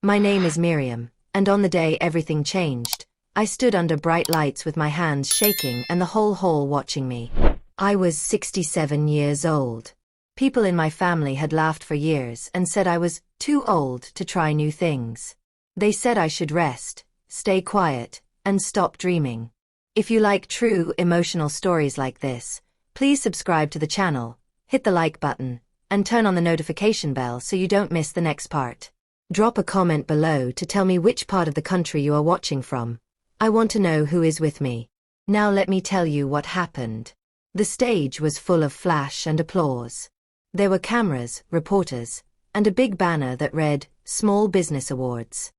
My name is Miriam, and on the day everything changed, I stood under bright lights with my hands shaking and the whole hall watching me. I was 67 years old. People in my family had laughed for years and said I was too old to try new things. They said I should rest, stay quiet, and stop dreaming. If you like true emotional stories like this, please subscribe to the channel, hit the like button, and turn on the notification bell so you don't miss the next part. Drop a comment below to tell me which part of the country you are watching from. I want to know who is with me. Now let me tell you what happened. The stage was full of flash and applause. There were cameras, reporters, and a big banner that read, Small Business Awards.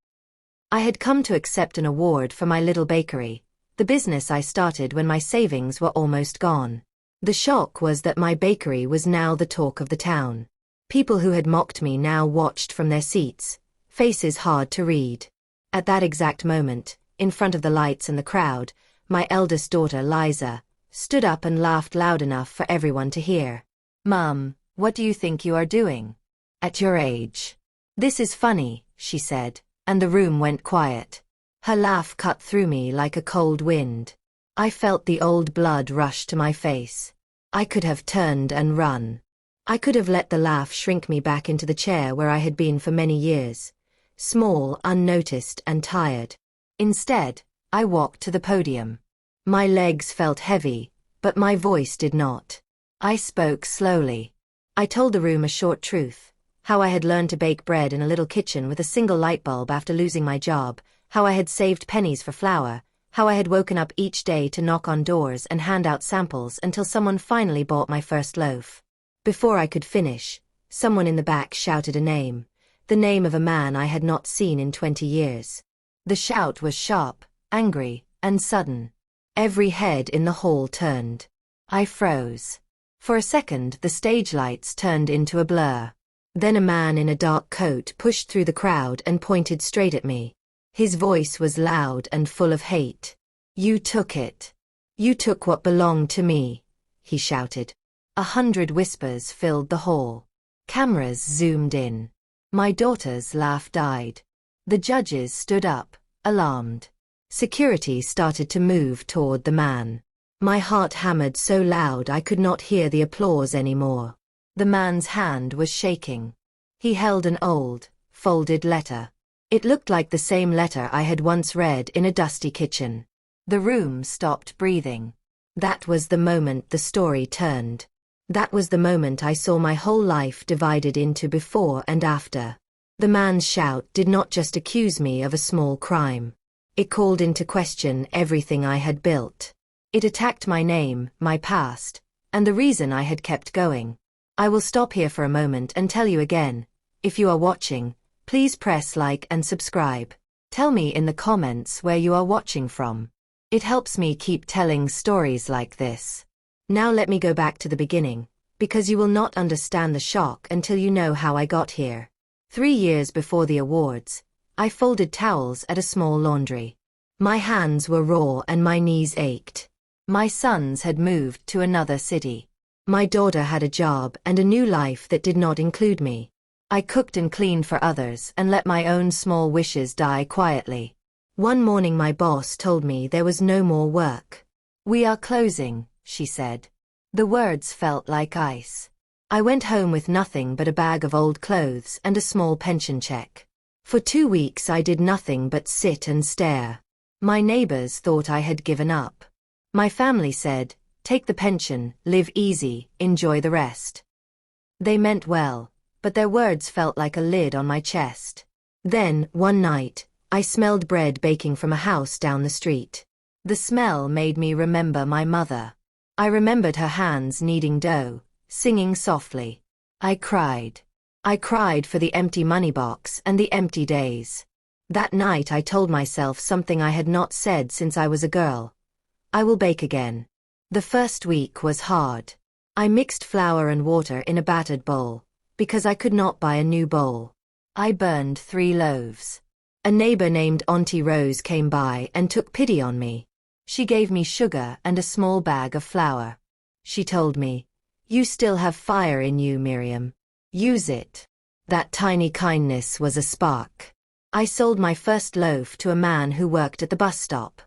I had come to accept an award for my little bakery, the business I started when my savings were almost gone. The shock was that my bakery was now the talk of the town. People who had mocked me now watched from their seats, faces hard to read. At that exact moment, in front of the lights and the crowd, my eldest daughter, Liza, stood up and laughed loud enough for everyone to hear. "Mum, what do you think you are doing? At your age? This is funny," she said, and the room went quiet. Her laugh cut through me like a cold wind. I felt the old blood rush to my face. I could have turned and run. I could have let the laugh shrink me back into the chair where I had been for many years, small, unnoticed, and tired. Instead, I walked to the podium. My legs felt heavy, but my voice did not. I spoke slowly. I told the room a short truth, how I had learned to bake bread in a little kitchen with a single light bulb after losing my job, how I had saved pennies for flour, how I had woken up each day to knock on doors and hand out samples until someone finally bought my first loaf. Before I could finish, someone in the back shouted a name, the name of a man I had not seen in 20 years. The shout was sharp, angry, and sudden. Every head in the hall turned. I froze. For a second, the stage lights turned into a blur. Then a man in a dark coat pushed through the crowd and pointed straight at me. His voice was loud and full of hate. "You took it. You took what belonged to me," he shouted. 100 whispers filled the hall. Cameras zoomed in. My daughter's laugh died. The judges stood up, alarmed. Security started to move toward the man. My heart hammered so loud I could not hear the applause anymore. The man's hand was shaking. He held an old, folded letter. It looked like the same letter I had once read in a dusty kitchen. The room stopped breathing. That was the moment the story turned. That was the moment I saw my whole life divided into before and after. The man's shout did not just accuse me of a small crime. It called into question everything I had built. It attacked my name, my past, and the reason I had kept going. I will stop here for a moment and tell you again, if you are watching, please press like and subscribe. Tell me in the comments where you are watching from. It helps me keep telling stories like this. Now let me go back to the beginning, because you will not understand the shock until you know how I got here. 3 years before the awards, I folded towels at a small laundry. My hands were raw and my knees ached. My sons had moved to another city. My daughter had a job and a new life that did not include me. I cooked and cleaned for others and let my own small wishes die quietly. One morning my boss told me there was no more work. "We are closing," she said. The words felt like ice. I went home with nothing but a bag of old clothes and a small pension check. For 2 weeks I did nothing but sit and stare. My neighbors thought I had given up. My family said, "Take the pension, live easy, enjoy the rest." They meant well, but their words felt like a lid on my chest. Then, one night, I smelled bread baking from a house down the street. The smell made me remember my mother. I remembered her hands kneading dough, singing softly. I cried. I cried for the empty money box and the empty days. That night I told myself something I had not said since I was a girl. I will bake again. The first week was hard. I mixed flour and water in a battered bowl, because I could not buy a new bowl. I burned 3 loaves. A neighbor named Auntie Rose came by and took pity on me. She gave me sugar and a small bag of flour. She told me, "You still have fire in you, Miriam. Use it." That tiny kindness was a spark. I sold my first loaf to a man who worked at the bus stop.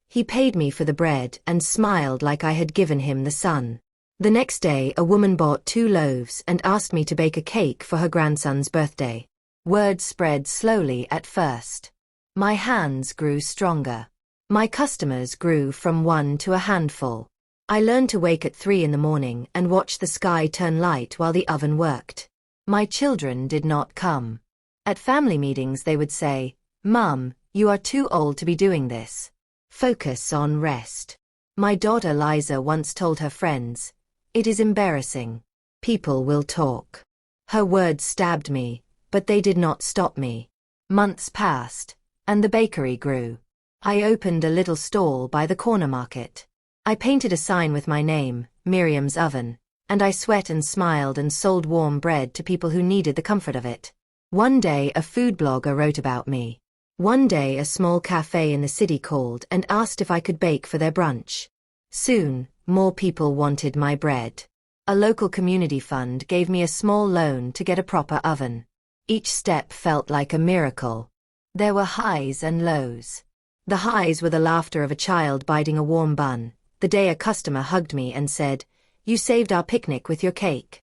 He paid me for the bread and smiled like I had given him the sun. The next day, a woman bought 2 loaves and asked me to bake a cake for her grandson's birthday. Word spread slowly at first. My hands grew stronger. My customers grew from 1 to a handful. I learned to wake at 3 in the morning and watch the sky turn light while the oven worked. My children did not come. At family meetings they would say, "Mum, you are too old to be doing this. Focus on rest." My daughter Liza once told her friends, "It is embarrassing. People will talk." Her words stabbed me, but they did not stop me. Months passed, and the bakery grew. I opened a little stall by the corner market. I painted a sign with my name, Miriam's Oven, and I sweat and smiled and sold warm bread to people who needed the comfort of it. One day a food blogger wrote about me. One day a small cafe in the city called and asked if I could bake for their brunch. Soon, more people wanted my bread. A local community fund gave me a small loan to get a proper oven. Each step felt like a miracle. There were highs and lows. The highs were the laughter of a child biting a warm bun, the day a customer hugged me and said, "You saved our picnic with your cake."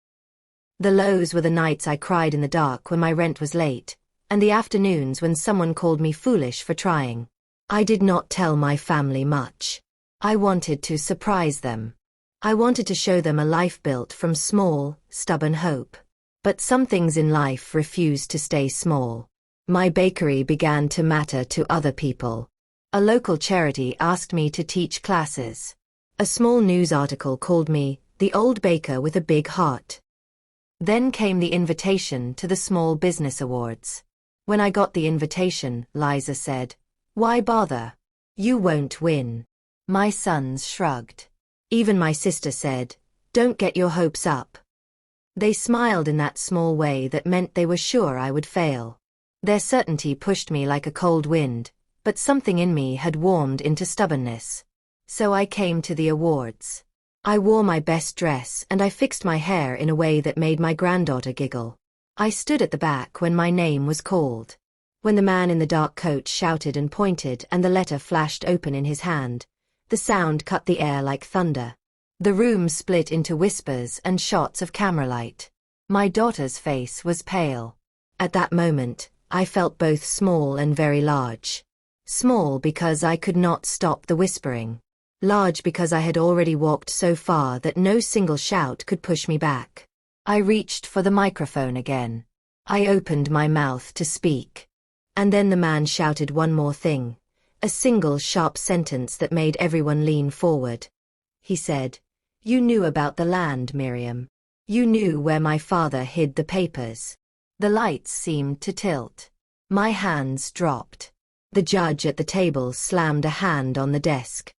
The lows were the nights I cried in the dark when my rent was late, and the afternoons when someone called me foolish for trying. I did not tell my family much. I wanted to surprise them. I wanted to show them a life built from small, stubborn hope. But some things in life refused to stay small. My bakery began to matter to other people. A local charity asked me to teach classes. A small news article called me the old baker with a big heart. Then came the invitation to the Small Business Awards. When I got the invitation, Liza said, "Why bother? You won't win." My sons shrugged. Even my sister said, "Don't get your hopes up." They smiled in that small way that meant they were sure I would fail. Their certainty pushed me like a cold wind, but something in me had warmed into stubbornness. So I came to the awards. I wore my best dress and I fixed my hair in a way that made my granddaughter giggle. I stood at the back when my name was called. When the man in the dark coat shouted and pointed and the letter flashed open in his hand, the sound cut the air like thunder. The room split into whispers and shots of camera light. My daughter's face was pale. At that moment, I felt both small and very large. Small because I could not stop the whispering. Large because I had already walked so far that no single shout could push me back. I reached for the microphone again. I opened my mouth to speak. And then the man shouted one more thing, a single sharp sentence that made everyone lean forward. He said, "You knew about the land, Miriam. You knew where my father hid the papers." The lights seemed to tilt. My hands dropped. The judge at the table slammed a hand on the desk.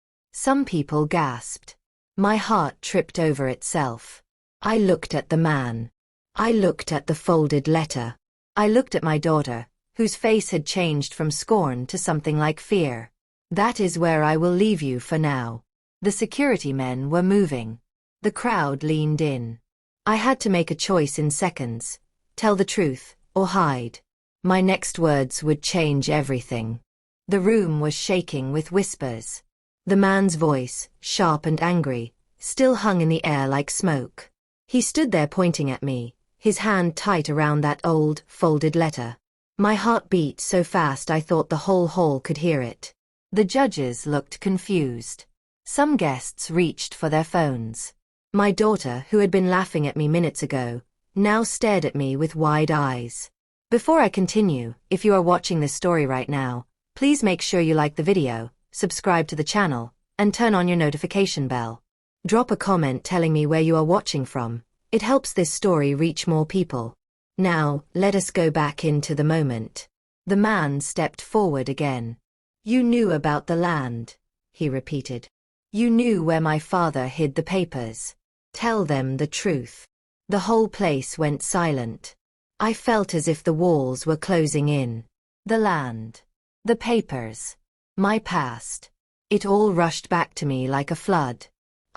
Some people gasped. My heart tripped over itself. I looked at the man. I looked at the folded letter. I looked at my daughter, whose face had changed from scorn to something like fear. "That is where I will leave you for now." The security men were moving. The crowd leaned in. I had to make a choice in seconds. Tell the truth, or hide. My next words would change everything. The room was shaking with whispers. The man's voice, sharp and angry, still hung in the air like smoke. He stood there pointing at me, his hand tight around that old, folded letter. My heart beat so fast I thought the whole hall could hear it. The judges looked confused. Some guests reached for their phones. My daughter, who had been laughing at me minutes ago, now stared at me with wide eyes. Before I continue, if you are watching this story right now, please make sure you like the video, subscribe to the channel, and turn on your notification bell. Drop a comment telling me where you are watching from. It helps this story reach more people. Now, let us go back into the moment. The man stepped forward again. "You knew about the land," he repeated. "You knew where my father hid the papers. Tell them the truth." The whole place went silent. I felt as if the walls were closing in. The land. The papers. My past. It all rushed back to me like a flood.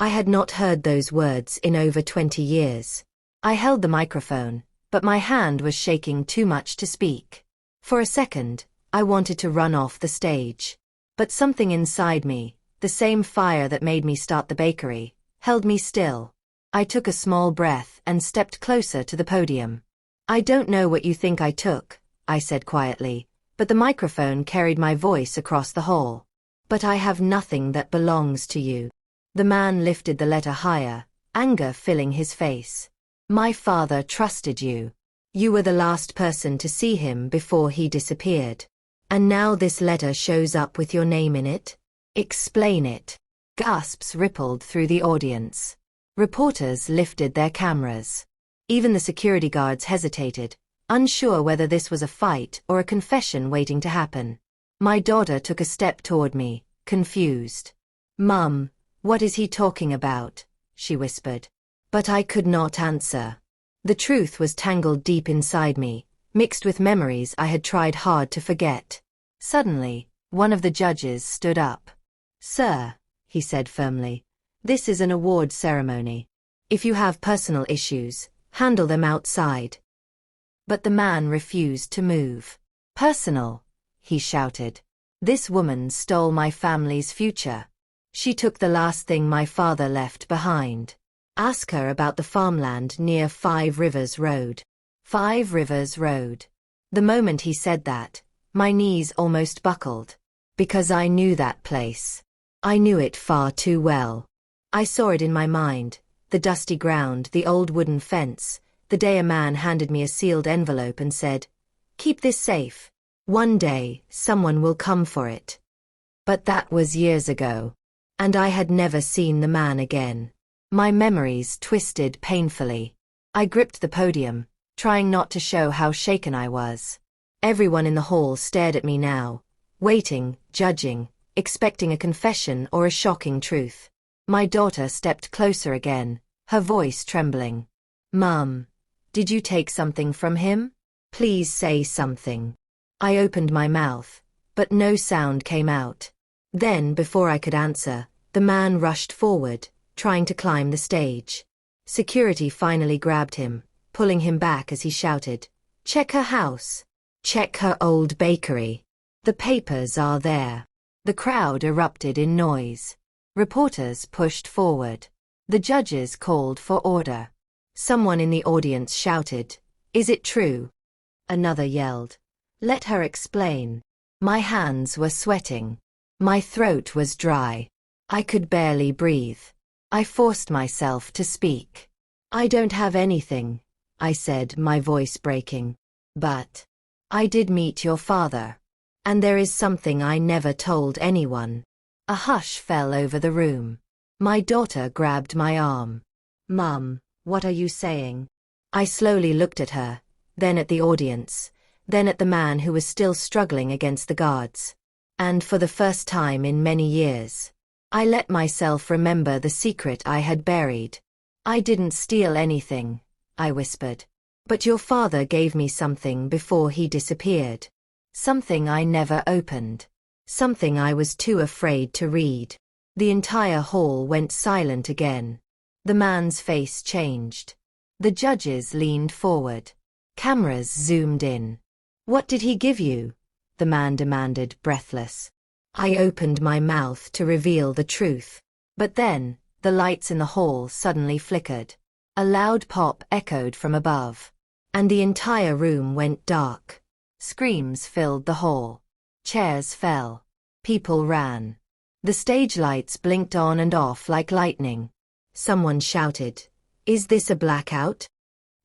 I had not heard those words in over 20 years. I held the microphone, but my hand was shaking too much to speak. For a second, I wanted to run off the stage. But something inside me, the same fire that made me start the bakery, held me still. I took a small breath and stepped closer to the podium. "I don't know what you think I took," I said quietly, but the microphone carried my voice across the hall. "But I have nothing that belongs to you." The man lifted the letter higher, anger filling his face. "My father trusted you. You were the last person to see him before he disappeared. And now this letter shows up with your name in it? Explain it." Gasps rippled through the audience. Reporters lifted their cameras. Even the security guards hesitated, unsure whether this was a fight or a confession waiting to happen. My daughter took a step toward me, confused. "Mum, what is he talking about?" she whispered. But I could not answer. The truth was tangled deep inside me, mixed with memories I had tried hard to forget. Suddenly, one of the judges stood up. "Sir," he said firmly, "this is an award ceremony. If you have personal issues, handle them outside." But the man refused to move. "Personal?" he shouted. "This woman stole my family's future. She took the last thing my father left behind. Ask her about the farmland near 5 Rivers Road." 5 Rivers Road. The moment he said that, my knees almost buckled. Because I knew that place. I knew it far too well. I saw it in my mind, the dusty ground, the old wooden fence, the day a man handed me a sealed envelope and said, "Keep this safe. One day, someone will come for it." But that was years ago. And I had never seen the man again. My memories twisted painfully. I gripped the podium, trying not to show how shaken I was. Everyone in the hall stared at me now, waiting, judging, expecting a confession or a shocking truth. My daughter stepped closer again, her voice trembling. "Mum, did you take something from him? Please say something." I opened my mouth, but no sound came out. Then, before I could answer, the man rushed forward, trying to climb the stage. Security finally grabbed him, pulling him back as he shouted, "Check her house. Check her old bakery. The papers are there." The crowd erupted in noise. Reporters pushed forward. The judges called for order. Someone in the audience shouted, "Is it true?" Another yelled, "Let her explain." My hands were sweating. My throat was dry. I could barely breathe. I forced myself to speak. "I don't have anything," I said, my voice breaking. "But I did meet your father. And there is something I never told anyone." A hush fell over the room. My daughter grabbed my arm. "Mum, what are you saying?" I slowly looked at her, then at the audience, then at the man who was still struggling against the guards. And for the first time in many years, I let myself remember the secret I had buried. "I didn't steal anything," I whispered. "But your father gave me something before he disappeared. Something I never opened. Something I was too afraid to read." The entire hall went silent again. The man's face changed. The judges leaned forward. Cameras zoomed in. "What did he give you?" the man demanded, breathless. I opened my mouth to reveal the truth. But then, the lights in the hall suddenly flickered. A loud pop echoed from above. And the entire room went dark. Screams filled the hall. Chairs fell. People ran. The stage lights blinked on and off like lightning. Someone shouted, "Is this a blackout?"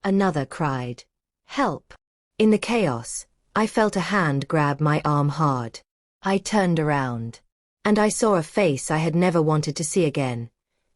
Another cried, "Help!" In the chaos, I felt a hand grab my arm hard. I turned around. And I saw a face I had never wanted to see again.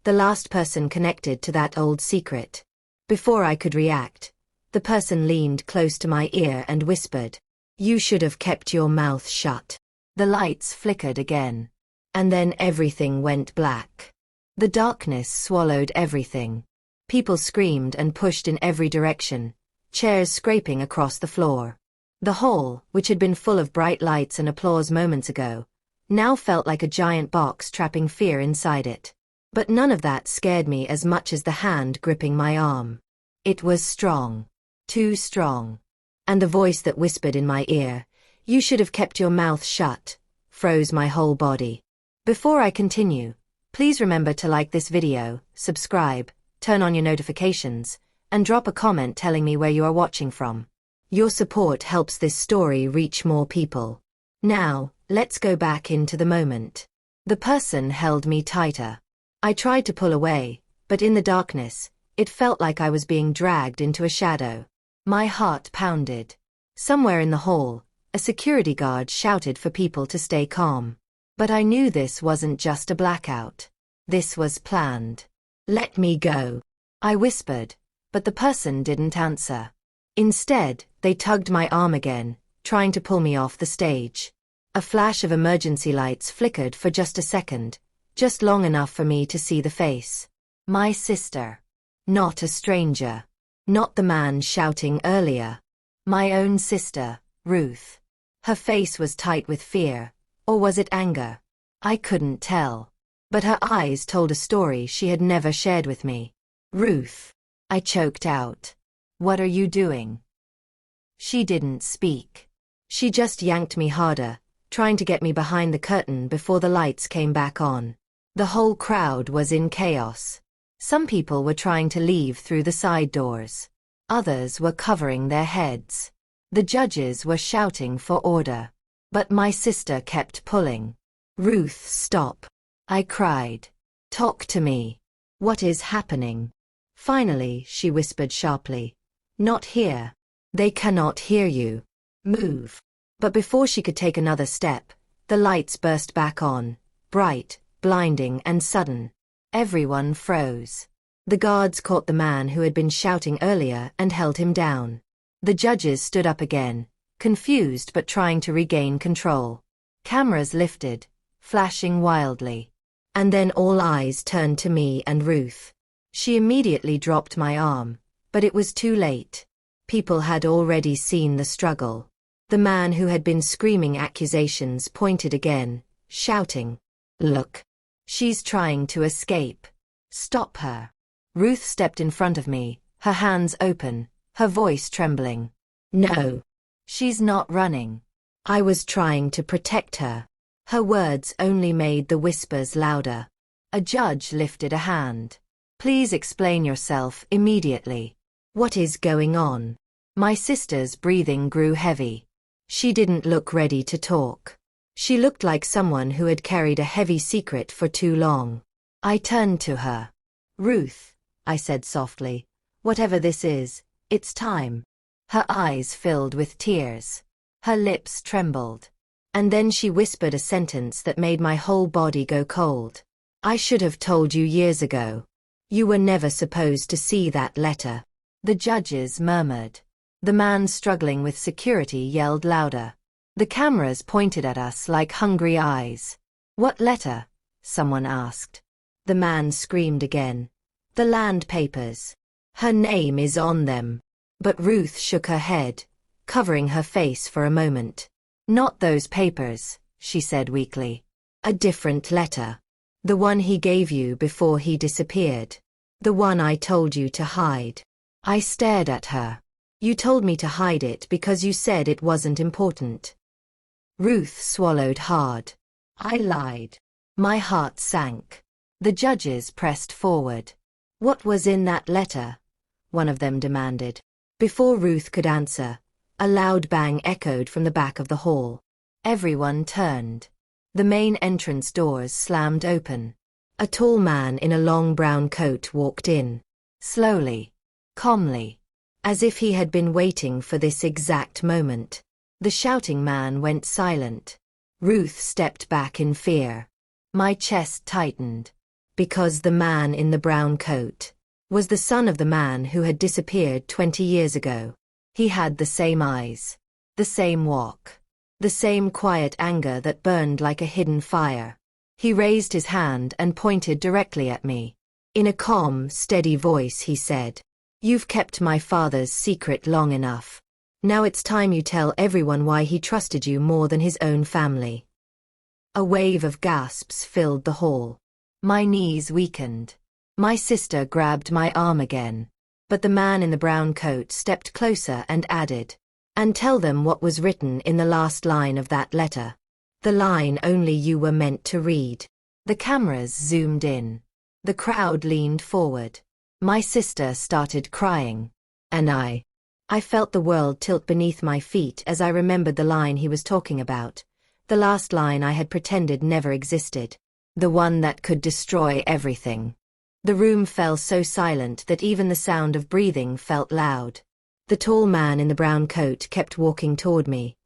The last person connected to that old secret. Before I could react, the person leaned close to my ear and whispered, "You should have kept your mouth shut." The lights flickered again. And then everything went black. The darkness swallowed everything. People screamed and pushed in every direction, chairs scraping across the floor. The hall, which had been full of bright lights and applause moments ago, now felt like a giant box trapping fear inside it. But none of that scared me as much as the hand gripping my arm. It was strong. Too strong. And the voice that whispered in my ear, You should have kept your mouth shut, froze my whole body. Before I continue, please remember to like this video, subscribe, turn on your notifications, and drop a comment telling me where you are watching from. Your support helps this story reach more people. Now, let's go back into the moment. The person held me tighter. I tried to pull away, but in the darkness, it felt like I was being dragged into a shadow. My heart pounded. Somewhere in the hall, a security guard shouted for people to stay calm. But I knew this wasn't just a blackout. This was planned. "Let me go," I whispered, but the person didn't answer. Instead, they tugged my arm again, trying to pull me off the stage. A flash of emergency lights flickered for just a second, just long enough for me to see the face. My sister. Not a stranger. Not the man shouting earlier. My own sister, Ruth. Her face was tight with fear, or was it anger? I couldn't tell. But her eyes told a story she had never shared with me. "Ruth," I choked out. "What are you doing?" She didn't speak. She just yanked me harder, trying to get me behind the curtain before the lights came back on. The whole crowd was in chaos. Some people were trying to leave through the side doors. Others were covering their heads. The judges were shouting for order. But my sister kept pulling. "Ruth, stop," I cried. "Talk to me. What is happening?" Finally, she whispered sharply. "Not here. They cannot hear you. Move." But before she could take another step, the lights burst back on, bright, blinding, and sudden. Everyone froze. The guards caught the man who had been shouting earlier and held him down. The judges stood up again, confused but trying to regain control. Cameras lifted, flashing wildly. And then all eyes turned to me and Ruth. She immediately dropped my arm, but it was too late. People had already seen the struggle. The man who had been screaming accusations pointed again, shouting, "Look. She's trying to escape. Stop her." Ruth stepped in front of me, her hands open, her voice trembling. "No. She's not running. I was trying to protect her." Her words only made the whispers louder. A judge lifted a hand. "Please explain yourself immediately. What is going on?" My sister's breathing grew heavy. She didn't look ready to talk. She looked like someone who had carried a heavy secret for too long. I turned to her. "Ruth," I said softly, "whatever this is, it's time." Her eyes filled with tears. Her lips trembled. And then she whispered a sentence that made my whole body go cold. "I should have told you years ago. You were never supposed to see that letter." The judges murmured. The man struggling with security yelled louder. The cameras pointed at us like hungry eyes. "What letter?" someone asked. The man screamed again. "The land papers. Her name is on them." But Ruth shook her head, covering her face for a moment. "Not those papers," she said weakly. "A different letter. The one he gave you before he disappeared. The one I told you to hide." I stared at her. "You told me to hide it because you said it wasn't important." Ruth swallowed hard. "I lied." My heart sank. The judges pressed forward. "What was in that letter?" one of them demanded. Before Ruth could answer, a loud bang echoed from the back of the hall. Everyone turned. The main entrance doors slammed open. A tall man in a long brown coat walked in. Slowly. Calmly. As if he had been waiting for this exact moment. The shouting man went silent. Ruth stepped back in fear. My chest tightened. Because the man in the brown coat was the son of the man who had disappeared 20 years ago. He had the same eyes. The same walk. The same quiet anger that burned like a hidden fire. He raised his hand and pointed directly at me. In a calm, steady voice he said, "You've kept my father's secret long enough. Now it's time you tell everyone why he trusted you more than his own family." A wave of gasps filled the hall. My knees weakened. My sister grabbed my arm again. But the man in the brown coat stepped closer and added, And tell them what was written in the last line of that letter. The line only you were meant to read. The cameras zoomed in. The crowd leaned forward. My sister started crying. And I felt the world tilt beneath my feet as I remembered the line he was talking about. The last line I had pretended never existed. The one that could destroy everything. The room fell so silent that even the sound of breathing felt loud. The tall man in the brown coat kept walking toward me,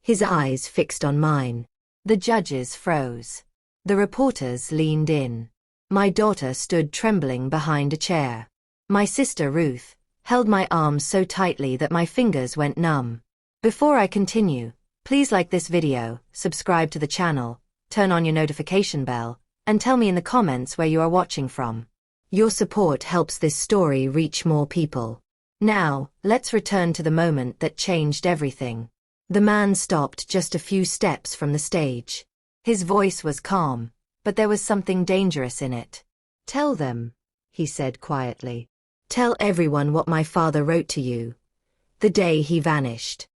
his eyes fixed on mine. The judges froze. The reporters leaned in. My daughter stood trembling behind a chair. My sister Ruth held my arm so tightly that my fingers went numb. Before I continue, please like this video, subscribe to the channel, turn on your notification bell, and tell me in the comments where you are watching from. Your support helps this story reach more people. Now, let's return to the moment that changed everything. The man stopped just a few steps from the stage. His voice was calm, but there was something dangerous in it. Tell them, he said quietly. Tell everyone what my father wrote to you. The day he vanished.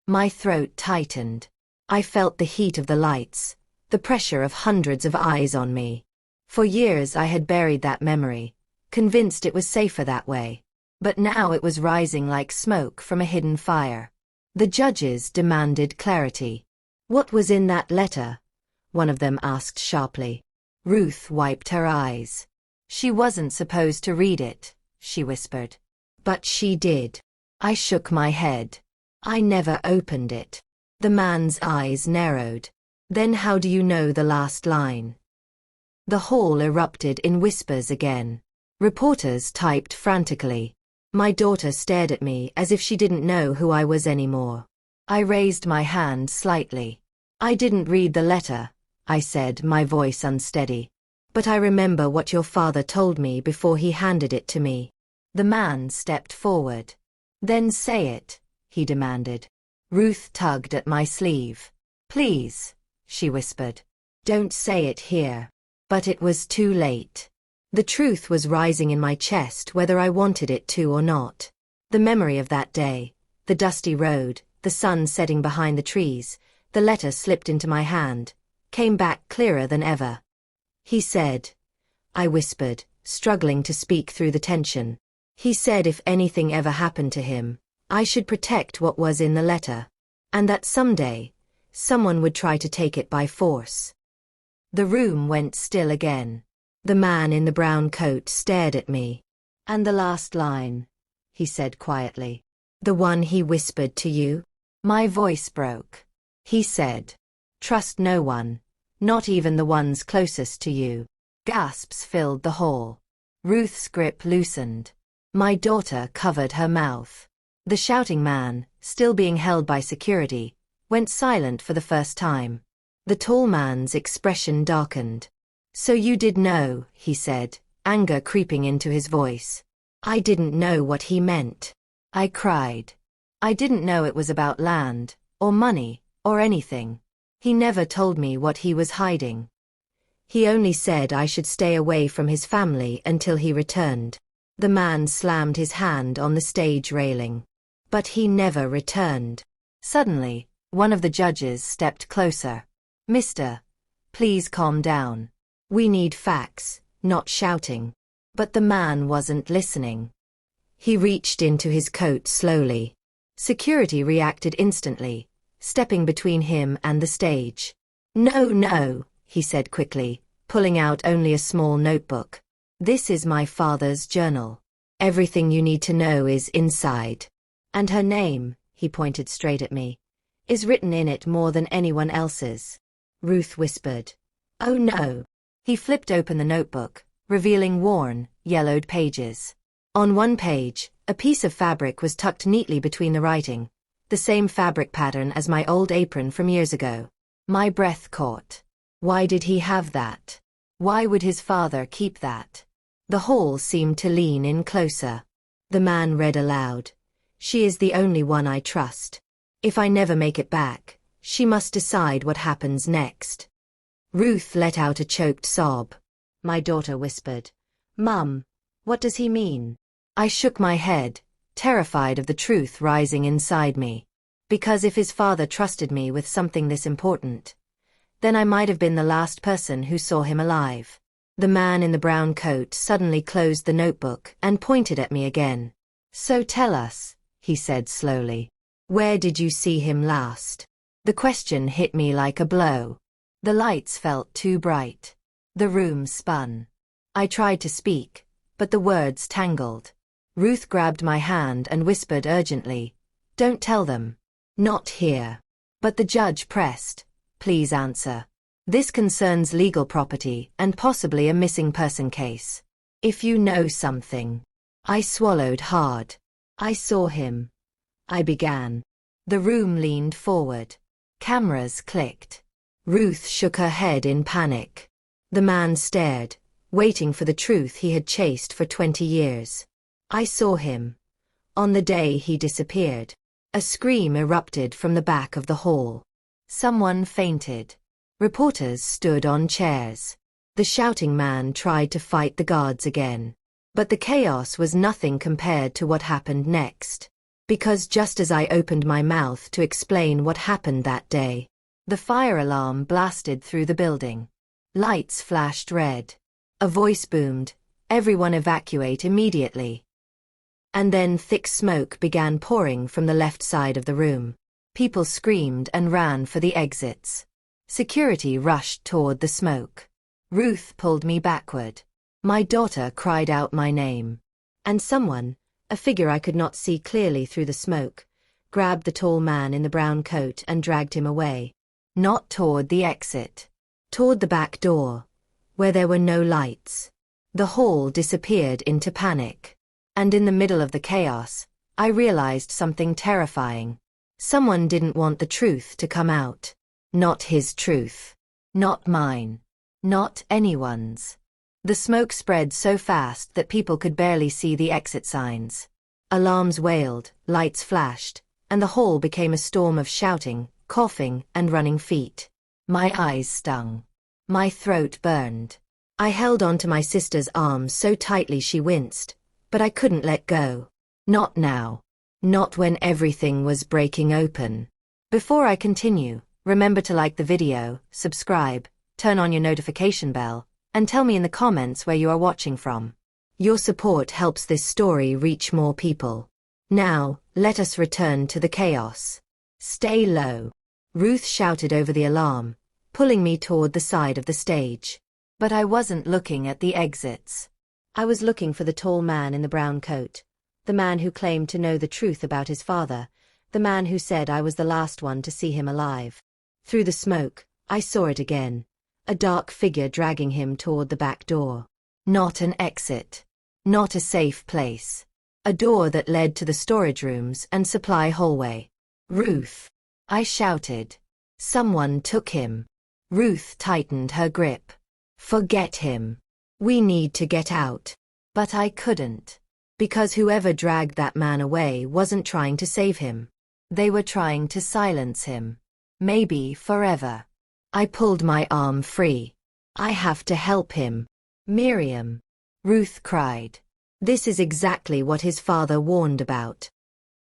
My throat tightened. I felt the heat of the lights, the pressure of hundreds of eyes on me. For years I had buried that memory, convinced it was safer that way. But now it was rising like smoke from a hidden fire. The judges demanded clarity. What was in that letter? One of them asked sharply. Ruth wiped her eyes. She wasn't supposed to read it, she whispered. But she did. I shook my head. I never opened it. The man's eyes narrowed. Then how do you know the last line? The hall erupted in whispers again. Reporters typed frantically. My daughter stared at me as if she didn't know who I was anymore. I raised my hand slightly. I didn't read the letter, I said, my voice unsteady. But I remember what your father told me before he handed it to me. The man stepped forward. Then say it, he demanded. Ruth tugged at my sleeve. Please, she whispered. Don't say it here. But it was too late. The truth was rising in my chest whether I wanted it to or not. The memory of that day, the dusty road, the sun setting behind the trees, the letter slipped into my hand, came back clearer than ever. He said, I whispered, struggling to speak through the tension. He said if anything ever happened to him, I should protect what was in the letter. And that someday, someone would try to take it by force. The room went still again. The man in the brown coat stared at me. And the last line, he said quietly. The one he whispered to you? My voice broke. He said, trust no one, not even the ones closest to you. Gasps filled the hall. Ruth's grip loosened. My daughter covered her mouth. The shouting man, still being held by security, went silent for the first time. The tall man's expression darkened. So you did know, he said, anger creeping into his voice. I didn't know what he meant. I cried. I didn't know it was about land, or money, or anything. He never told me what he was hiding. He only said I should stay away from his family until he returned. The man slammed his hand on the stage railing. But he never returned. Suddenly, one of the judges stepped closer. Mister, please calm down. We need facts, not shouting. But the man wasn't listening. He reached into his coat slowly. Security reacted instantly, stepping between him and the stage. No, he said quickly, pulling out only a small notebook. This is my father's journal. Everything you need to know is inside. And her name, he pointed straight at me, is written in it more than anyone else's. Ruth whispered. Oh no. He flipped open the notebook, revealing worn, yellowed pages. On one page, a piece of fabric was tucked neatly between the writing, the same fabric pattern as my old apron from years ago. My breath caught. Why did he have that? Why would his father keep that? The hall seemed to lean in closer. The man read aloud. She is the only one I trust. If I never make it back, she must decide what happens next. Ruth let out a choked sob. My daughter whispered, Mum, what does he mean? I shook my head, terrified of the truth rising inside me. Because if his father trusted me with something this important, then I might have been the last person who saw him alive. The man in the brown coat suddenly closed the notebook and pointed at me again. So tell us, he said slowly. Where did you see him last? The question hit me like a blow. The lights felt too bright. The room spun. I tried to speak, but the words tangled. Ruth grabbed my hand and whispered urgently, "Don't tell them." "Not here." But the judge pressed, "Please answer. This concerns legal property and possibly a missing person case. If you know something." I swallowed hard. "I saw him," I began. The room leaned forward. Cameras clicked. Ruth shook her head in panic. The man stared, waiting for the truth he had chased for 20 years. "I saw him. On the day he disappeared." A scream erupted from the back of the hall. Someone fainted. Reporters stood on chairs. The shouting man tried to fight the guards again. But the chaos was nothing compared to what happened next. Because just as I opened my mouth to explain what happened that day, the fire alarm blasted through the building. Lights flashed red. A voice boomed, "Everyone evacuate immediately." And then thick smoke began pouring from the left side of the room. People screamed and ran for the exits. Security rushed toward the smoke. Ruth pulled me backward. My daughter cried out my name. And someone, a figure I could not see clearly through the smoke, grabbed the tall man in the brown coat and dragged him away. Not toward the exit. Toward the back door, where there were no lights. The hall disappeared into panic. And in the middle of the chaos, I realized something terrifying. Someone didn't want the truth to come out. Not his truth. Not mine. Not anyone's. The smoke spread so fast that people could barely see the exit signs. Alarms wailed, lights flashed, and the hall became a storm of shouting, coughing, and running feet. My eyes stung. My throat burned. I held onto my sister's arm so tightly she winced, but I couldn't let go. Not now. Not when everything was breaking open. Before I continue, remember to like the video, subscribe, turn on your notification bell, and tell me in the comments where you are watching from. Your support helps this story reach more people. Now, let us return to the chaos. Stay low. Ruth shouted over the alarm, pulling me toward the side of the stage. But I wasn't looking at the exits. I was looking for the tall man in the brown coat, the man who claimed to know the truth about his father, the man who said I was the last one to see him alive. Through the smoke, I saw it again, a dark figure dragging him toward the back door. Not an exit. Not a safe place. A door that led to the storage rooms and supply hallway. "Ruth!" I shouted. "Someone took him." Ruth tightened her grip. "Forget him. We need to get out." But I couldn't. Because whoever dragged that man away wasn't trying to save him. They were trying to silence him. Maybe forever. I pulled my arm free. "I have to help him." "Miriam," Ruth cried. "This is exactly what his father warned about."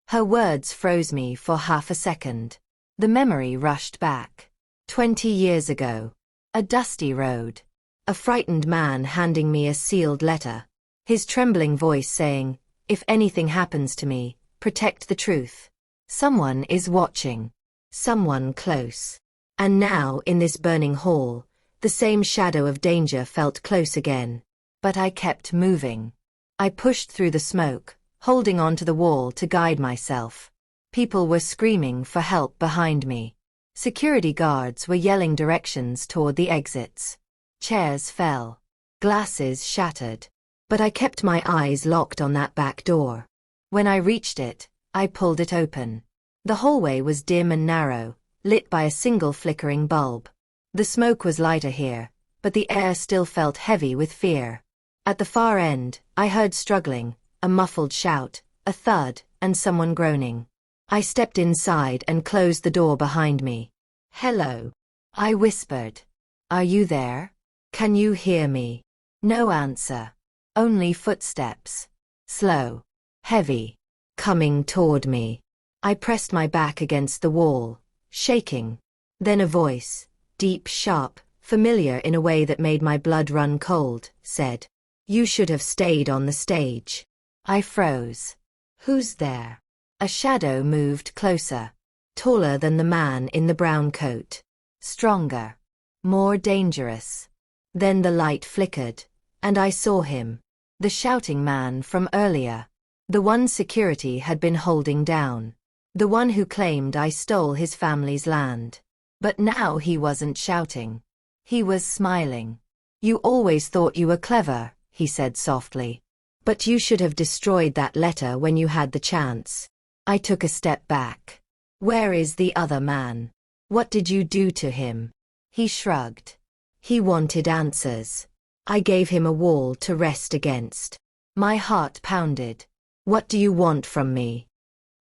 Her words froze me for half a second. The memory rushed back. 20 years ago. A dusty road. A frightened man handing me a sealed letter. His trembling voice saying, "If anything happens to me, protect the truth. Someone is watching. Someone close." And now, in this burning hall, the same shadow of danger felt close again. But I kept moving. I pushed through the smoke, holding onto the wall to guide myself. People were screaming for help behind me. Security guards were yelling directions toward the exits. Chairs fell. Glasses shattered. But I kept my eyes locked on that back door. When I reached it, I pulled it open. The hallway was dim and narrow, lit by a single flickering bulb. The smoke was lighter here, but the air still felt heavy with fear. At the far end, I heard struggling, a muffled shout, a thud, and someone groaning. I stepped inside and closed the door behind me. "Hello," I whispered. "Are you there? Can you hear me?" No answer. Only footsteps. Slow. Heavy. Coming toward me. I pressed my back against the wall, shaking. Then a voice, deep, sharp, familiar in a way that made my blood run cold, said, "You should have stayed on the stage." I froze. "Who's there?" A shadow moved closer, taller than the man in the brown coat, stronger, more dangerous. Then the light flickered, and I saw him, the shouting man from earlier, the one security had been holding down, the one who claimed I stole his family's land. But now he wasn't shouting. He was smiling. "You always thought you were clever," he said softly. "But you should have destroyed that letter when you had the chance." I took a step back. "Where is the other man? What did you do to him?" He shrugged. He wanted answers. I gave him a wall to rest against. My heart pounded. "What do you want from me?"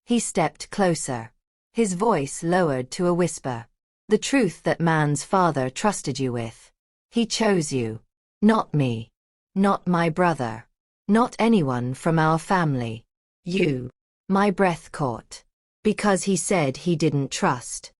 He stepped closer. His voice lowered to a whisper. "The truth that man's father trusted you with. He chose you. Not me. Not my brother. Not anyone from our family. You." My breath caught. "Because he said he didn't trust."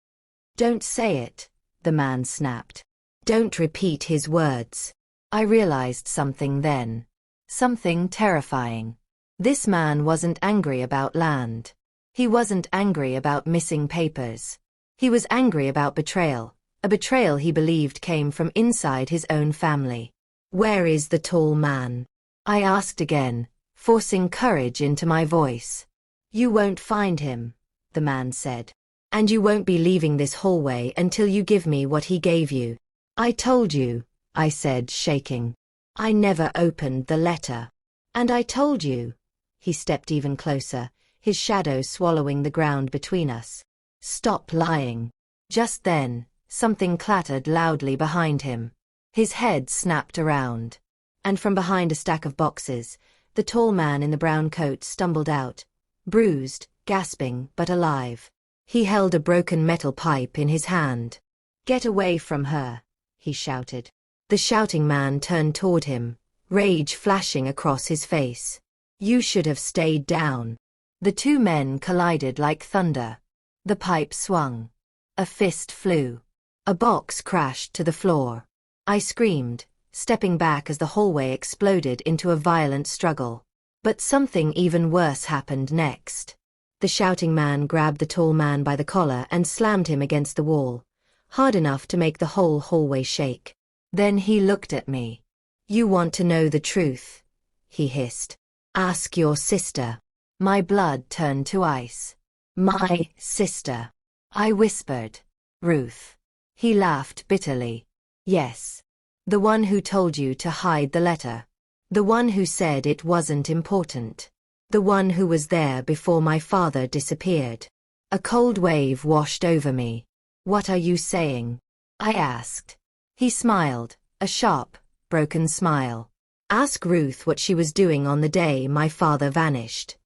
"Don't say it," the man snapped. "Don't repeat his words." I realized something then. Something terrifying. This man wasn't angry about land. He wasn't angry about missing papers. He was angry about betrayal, a betrayal he believed came from inside his own family. "Where is the tall man?" I asked again, forcing courage into my voice. "You won't find him," the man said. "And you won't be leaving this hallway until you give me what he gave you." "I told you," I said, shaking. "I never opened the letter." "And I told you." He stepped even closer, his shadow swallowing the ground between us. "Stop lying." Just then, something clattered loudly behind him. His head snapped around. And from behind a stack of boxes, the tall man in the brown coat stumbled out, bruised, gasping, but alive. He held a broken metal pipe in his hand. "Get away from her," he shouted. The shouting man turned toward him, rage flashing across his face. "You should have stayed down." The two men collided like thunder. The pipe swung. A fist flew. A box crashed to the floor. I screamed, stepping back as the hallway exploded into a violent struggle. But something even worse happened next. The shouting man grabbed the tall man by the collar and slammed him against the wall, hard enough to make the whole hallway shake. Then he looked at me. "You want to know the truth?" he hissed. "Ask your sister." My blood turned to ice. "My sister," I whispered. "Ruth." He laughed bitterly. "Yes. The one who told you to hide the letter. The one who said it wasn't important. The one who was there before my father disappeared." A cold wave washed over me. "What are you saying?" I asked. He smiled, a sharp, broken smile. "Ask Ruth what she was doing on the day my father vanished."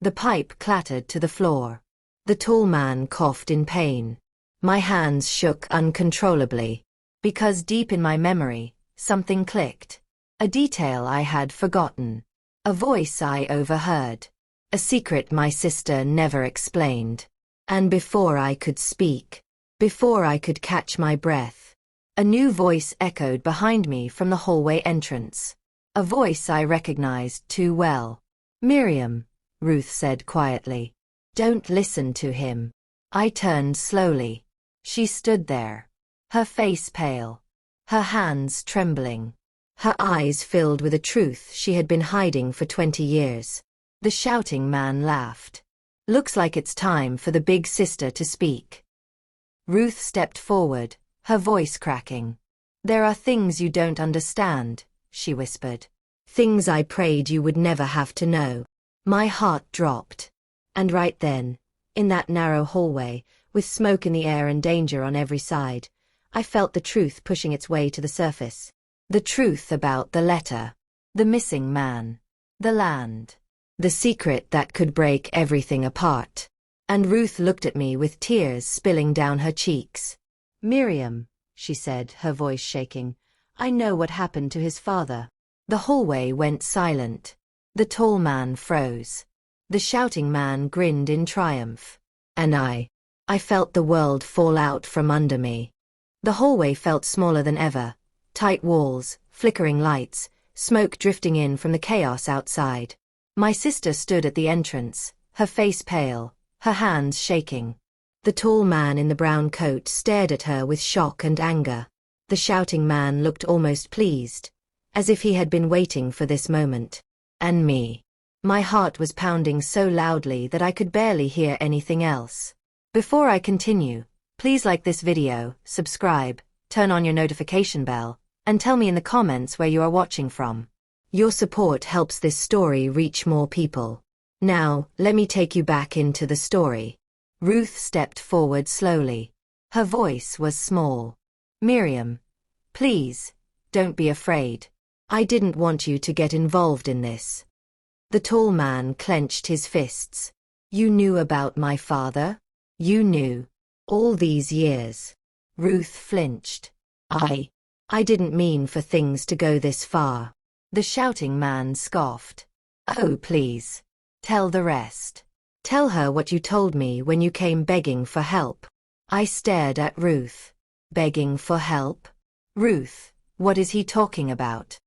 The pipe clattered to the floor. The tall man coughed in pain. My hands shook uncontrollably. Because deep in my memory, something clicked. A detail I had forgotten. A voice I overheard. A secret my sister never explained. And before I could speak, before I could catch my breath, a new voice echoed behind me from the hallway entrance. A voice I recognized too well. "Miriam," Ruth said quietly. "Don't listen to him." I turned slowly. She stood there, her face pale, her hands trembling, her eyes filled with a truth she had been hiding for 20 years. The shouting man laughed. "Looks like it's time for the big sister to speak." Ruth stepped forward, her voice cracking. "There are things you don't understand," she whispered. "Things I prayed you would never have to know." My heart dropped. And right then, in that narrow hallway, with smoke in the air and danger on every side, I felt the truth pushing its way to the surface. The truth about the letter, the missing man, the land, the secret that could break everything apart. And Ruth looked at me with tears spilling down her cheeks. "Miriam," she said, her voice shaking, "I know what happened to his father." The hallway went silent. The tall man froze. The shouting man grinned in triumph. And I felt the world fall out from under me. The hallway felt smaller than ever. Tight walls, flickering lights, smoke drifting in from the chaos outside. My sister stood at the entrance, her face pale, her hands shaking. The tall man in the brown coat stared at her with shock and anger. The shouting man looked almost pleased, as if he had been waiting for this moment. And me. My heart was pounding so loudly that I could barely hear anything else. Before I continue, please like this video, subscribe, turn on your notification bell, and tell me in the comments where you are watching from. Your support helps this story reach more people. Now, let me take you back into the story. Ruth stepped forward slowly. Her voice was small. Miriam, please, don't be afraid. I didn't want you to get involved in this. The tall man clenched his fists. You knew about my father? You knew. All these years. Ruth flinched. I didn't mean for things to go this far. The shouting man scoffed. Oh, please. Tell the rest. Tell her what you told me when you came begging for help. I stared at Ruth. Begging for help? Ruth, what is he talking about?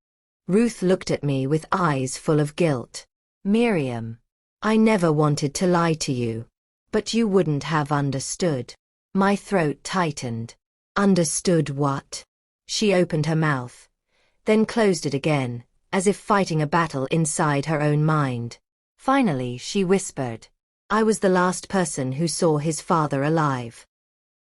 Ruth looked at me with eyes full of guilt. Miriam, I never wanted to lie to you. But you wouldn't have understood. My throat tightened. Understood what? She opened her mouth, then closed it again, as if fighting a battle inside her own mind. Finally, she whispered, I was the last person who saw his father alive.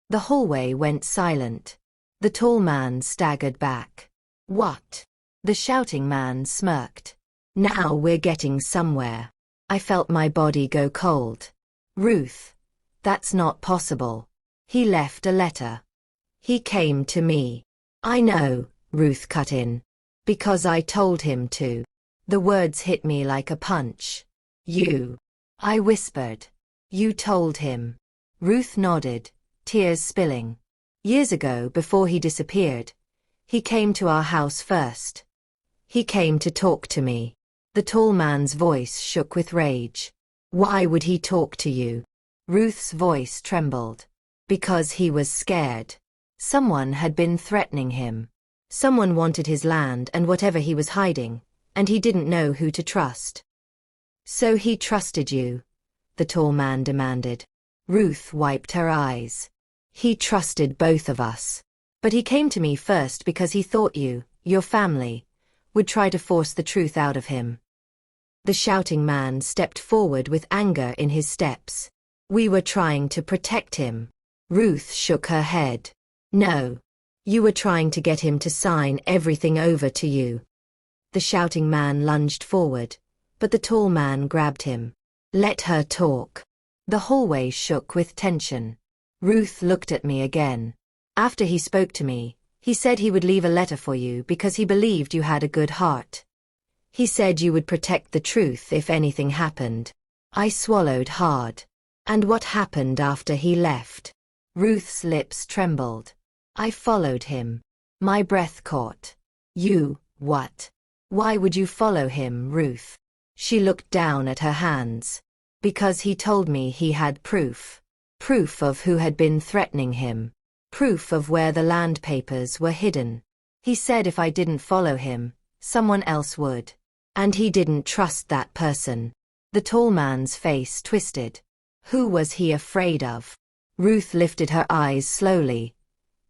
The hallway went silent. The tall man staggered back. What? The shouting man smirked. Now we're getting somewhere. I felt my body go cold. Ruth, that's not possible. He left a letter. He came to me. I know, Ruth cut in. Because I told him to. The words hit me like a punch. You. I whispered. You told him. Ruth nodded, tears spilling. Years ago, before he disappeared, he came to our house first. He came to talk to me. The tall man's voice shook with rage. Why would he talk to you? Ruth's voice trembled. Because he was scared. Someone had been threatening him. Someone wanted his land and whatever he was hiding, and he didn't know who to trust. So he trusted you? The tall man demanded. Ruth wiped her eyes. He trusted both of us. But he came to me first because he thought you, your family, would try to force the truth out of him. The shouting man stepped forward with anger in his steps. We were trying to protect him. Ruth shook her head. No. You were trying to get him to sign everything over to you. The shouting man lunged forward, but the tall man grabbed him. Let her talk. The hallway shook with tension. Ruth looked at me again. After he spoke to me, he said he would leave a letter for you because he believed you had a good heart. He said you would protect the truth if anything happened. I swallowed hard. And what happened after he left? Ruth's lips trembled. I followed him. My breath caught. You, what? Why would you follow him, Ruth? She looked down at her hands. Because he told me he had proof. Proof of who had been threatening him. Proof of where the land papers were hidden. He said if I didn't follow him, someone else would. And he didn't trust that person. The tall man's face twisted. Who was he afraid of? Ruth lifted her eyes slowly.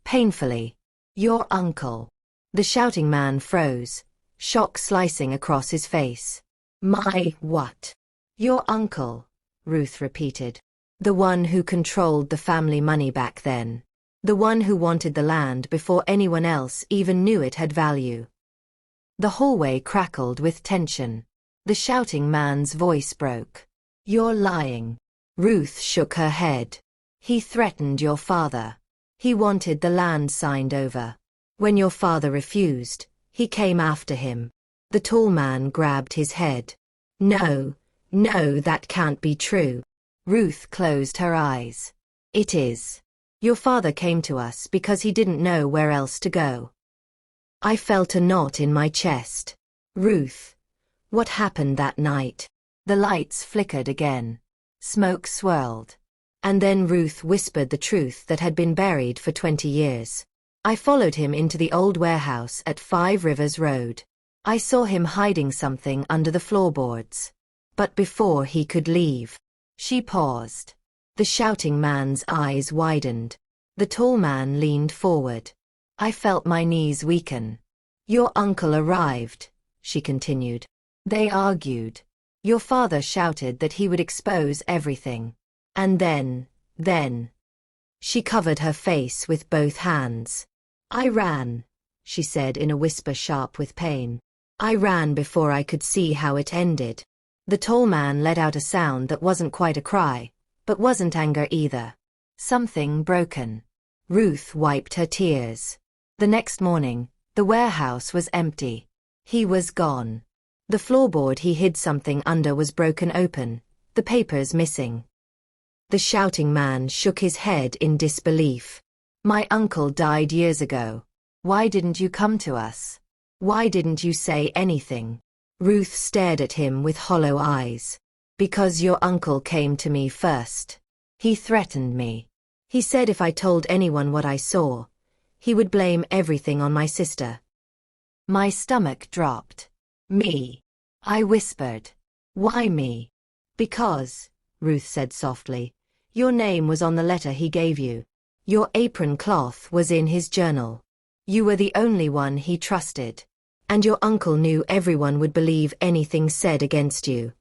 Painfully. Your uncle. The shouting man froze, shock slicing across his face. My what? Your uncle, Ruth repeated. The one who controlled the family money back then. The one who wanted the land before anyone else even knew it had value. The hallway crackled with tension. The shouting man's voice broke. You're lying. Ruth shook her head. He threatened your father. He wanted the land signed over. When your father refused, he came after him. The tall man grabbed his head. No, that can't be true. Ruth closed her eyes. It is. Your father came to us because he didn't know where else to go. I felt a knot in my chest. Ruth, what happened that night? The lights flickered again. Smoke swirled. And then Ruth whispered the truth that had been buried for 20 years. I followed him into the old warehouse at 5 Rivers Road. I saw him hiding something under the floorboards. But before he could leave, she paused. The shouting man's eyes widened. The tall man leaned forward. I felt my knees weaken. Your uncle arrived, she continued. They argued. Your father shouted that he would expose everything. And then. She covered her face with both hands. I ran, she said in a whisper sharp with pain. I ran before I could see how it ended. The tall man let out a sound that wasn't quite a cry, but wasn't anger either. Something broken. Ruth wiped her tears. The next morning, the warehouse was empty. He was gone. The floorboard he hid something under was broken open, the papers missing. The shouting man shook his head in disbelief. My uncle died years ago. Why didn't you come to us? Why didn't you say anything? Ruth stared at him with hollow eyes. Because your uncle came to me first. He threatened me. He said if I told anyone what I saw, he would blame everything on my sister. My stomach dropped. Me. I whispered. Why me? Because, Ruth said softly, your name was on the letter he gave you. Your apron cloth was in his journal. You were the only one he trusted. And your uncle knew everyone would believe anything said against you.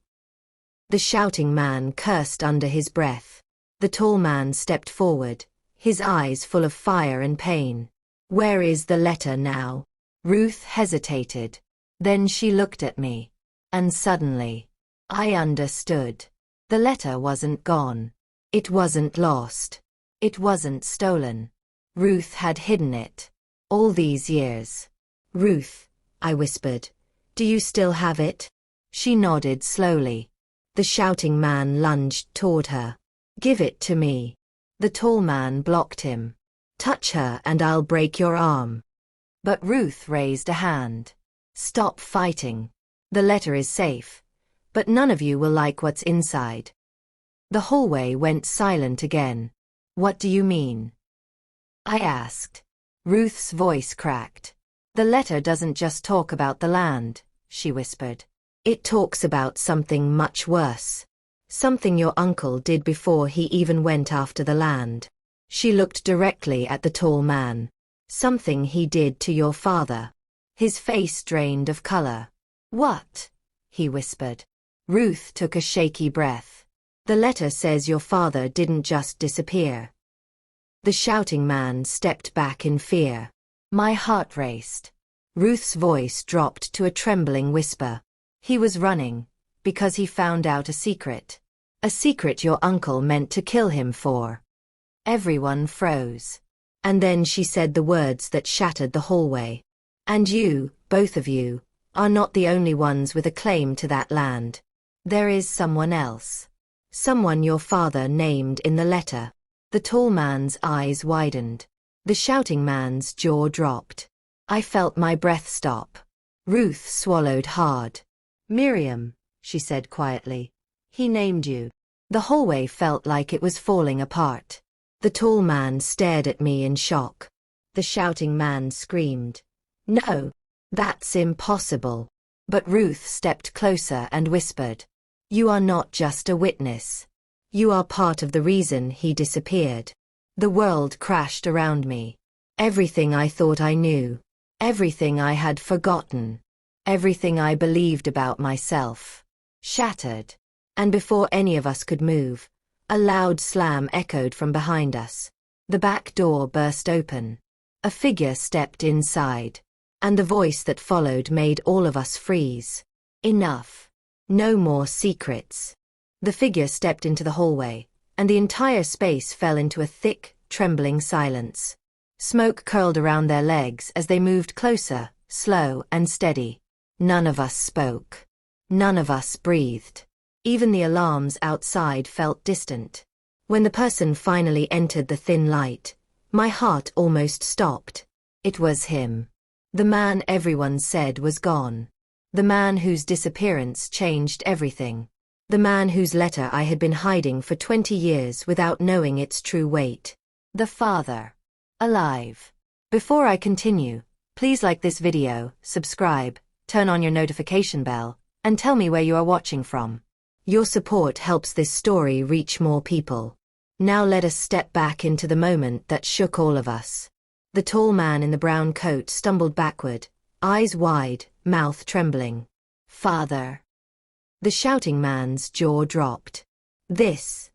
The shouting man cursed under his breath. The tall man stepped forward, his eyes full of fire and pain. Where is the letter now? Ruth hesitated. Then she looked at me. And suddenly, I understood. The letter wasn't gone. It wasn't lost. It wasn't stolen. Ruth had hidden it. All these years. Ruth, I whispered, do you still have it? She nodded slowly. The shouting man lunged toward her. Give it to me. The tall man blocked him. Touch her and I'll break your arm. But Ruth raised a hand. Stop fighting. The letter is safe. But none of you will like what's inside. The hallway went silent again. What do you mean? I asked. Ruth's voice cracked. The letter doesn't just talk about the land, she whispered. It talks about something much worse. Something your uncle did before he even went after the land. She looked directly at the tall man. Something he did to your father. His face drained of color. What? He whispered. Ruth took a shaky breath. The letter says your father didn't just disappear. The shouting man stepped back in fear. My heart raced. Ruth's voice dropped to a trembling whisper. He was running, because he found out a secret. A secret your uncle meant to kill him for. Everyone froze. And then she said the words that shattered the hallway. And you, both of you, are not the only ones with a claim to that land. There is someone else. Someone your father named in the letter. The tall man's eyes widened. The shouting man's jaw dropped. I felt my breath stop. Ruth swallowed hard. Miriam, she said quietly. He named you. The hallway felt like it was falling apart. The tall man stared at me in shock. The shouting man screamed. No, that's impossible. But Ruth stepped closer and whispered. You are not just a witness. You are part of the reason he disappeared. The world crashed around me. Everything I thought I knew. Everything I had forgotten. Everything I believed about myself. Shattered. And before any of us could move, a loud slam echoed from behind us. The back door burst open. A figure stepped inside. And the voice that followed made all of us freeze. Enough. No more secrets. The figure stepped into the hallway, and the entire space fell into a thick, trembling silence. Smoke curled around their legs as they moved closer, slow and steady. None of us spoke. None of us breathed. Even the alarms outside felt distant. When the person finally entered the thin light, my heart almost stopped. It was him. The man everyone said was gone. The man whose disappearance changed everything. The man whose letter I had been hiding for 20 years without knowing its true weight. The father. Alive. Before I continue, please like this video, subscribe, turn on your notification bell, and tell me where you are watching from. Your support helps this story reach more people. Now let us step back into the moment that shook all of us. The tall man in the brown coat stumbled backward, eyes wide, mouth trembling. Father. The shouting man's jaw dropped. This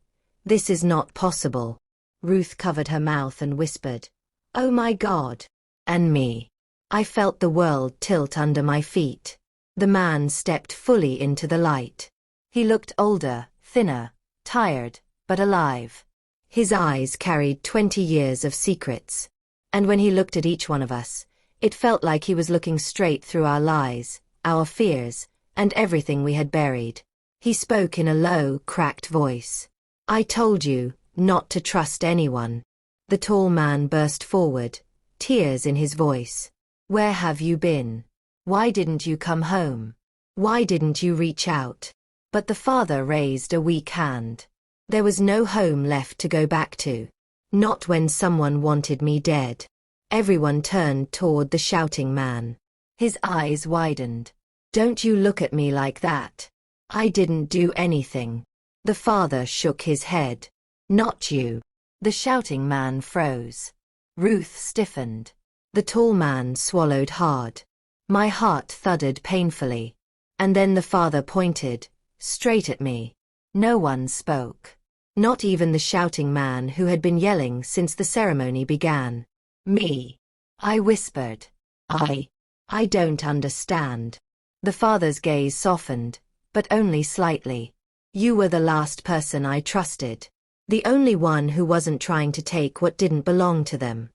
is not possible. Ruth covered her mouth and whispered, "Oh my God." And me. I felt the world tilt under my feet. The man stepped fully into the light. He looked older, thinner, tired, but alive. His eyes carried 20 years of secrets. And when he looked at each one of us, it felt like he was looking straight through our lies, our fears, and everything we had buried. He spoke in a low, cracked voice. "I told you not to trust anyone." The tall man burst forward, tears in his voice. "Where have you been? Why didn't you come home? Why didn't you reach out?" But the father raised a weak hand. There was no home left to go back to. Not when someone wanted me dead. Everyone turned toward the shouting man. His eyes widened. "Don't you look at me like that. I didn't do anything." The father shook his head. "Not you." The shouting man froze. Ruth stiffened. The tall man swallowed hard. My heart thudded painfully. And then the father pointed, straight at me. No one spoke. Not even the shouting man who had been yelling since the ceremony began. "Me." I whispered. I don't understand." The father's gaze softened, but only slightly. "You were the last person I trusted. The only one who wasn't trying to take what didn't belong to them."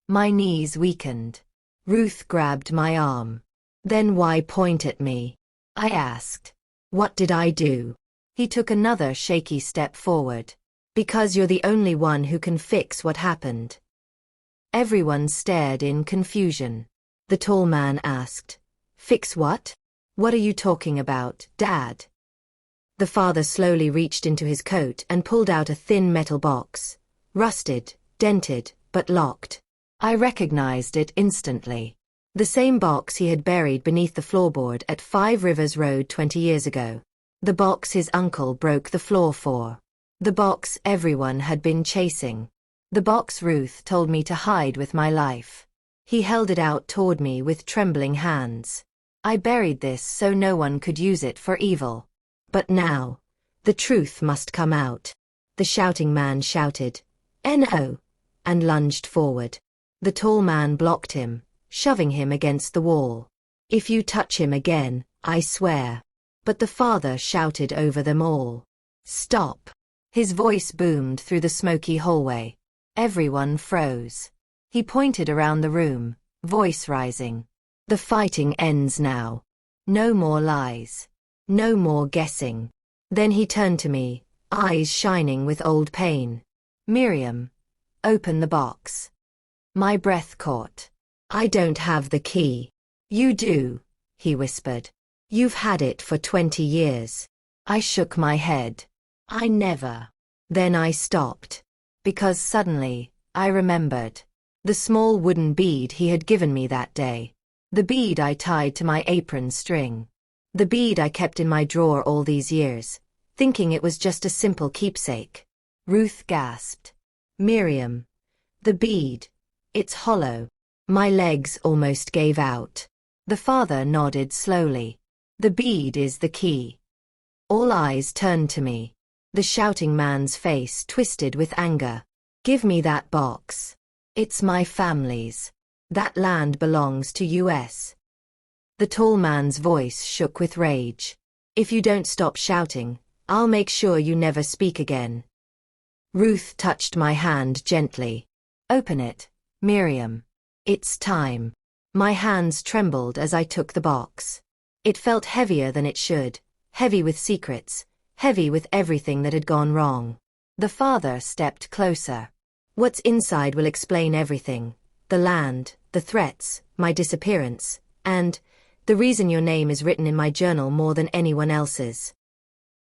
My knees weakened. Ruth grabbed my arm. "Then why point at me?" I asked. "What did I do?" He took another shaky step forward. "Because you're the only one who can fix what happened." Everyone stared in confusion. The tall man asked, "Fix what? What are you talking about, Dad?" The father slowly reached into his coat and pulled out a thin metal box. Rusted, dented, but locked. I recognized it instantly. The same box he had buried beneath the floorboard at 5 Rivers Road 20 years ago. The box his uncle broke the floor for. The box everyone had been chasing. The box Ruth told me to hide with my life. He held it out toward me with trembling hands. "I buried this so no one could use it for evil. But now, the truth must come out." The shouting man shouted, "No!" and lunged forward. The tall man blocked him, shoving him against the wall. "If you touch him again, I swear." But the father shouted over them all. "Stop!" His voice boomed through the smoky hallway. Everyone froze. He pointed around the room, voice rising. "The fighting ends now. No more lies. No more guessing." Then he turned to me, eyes shining with old pain. "Miriam, open the box." My breath caught. "I don't have the key." "You do," he whispered. "You've had it for 20 years. I shook my head. "I never." Then I stopped. Because suddenly, I remembered. The small wooden bead he had given me that day. The bead I tied to my apron string. The bead I kept in my drawer all these years, thinking it was just a simple keepsake. Ruth gasped. "Miriam. The bead. It's hollow." My legs almost gave out. The father nodded slowly. "The bead is the key." All eyes turned to me. The shouting man's face twisted with anger. "Give me that box. It's my family's. That land belongs to US." The tall man's voice shook with rage. "If you don't stop shouting, I'll make sure you never speak again." Ruth touched my hand gently. "Open it, Miriam. It's time." My hands trembled as I took the box. It felt heavier than it should, heavy with secrets, heavy with everything that had gone wrong. The father stepped closer. "What's inside will explain everything. The land, the threats, my disappearance, and the reason your name is written in my journal more than anyone else's."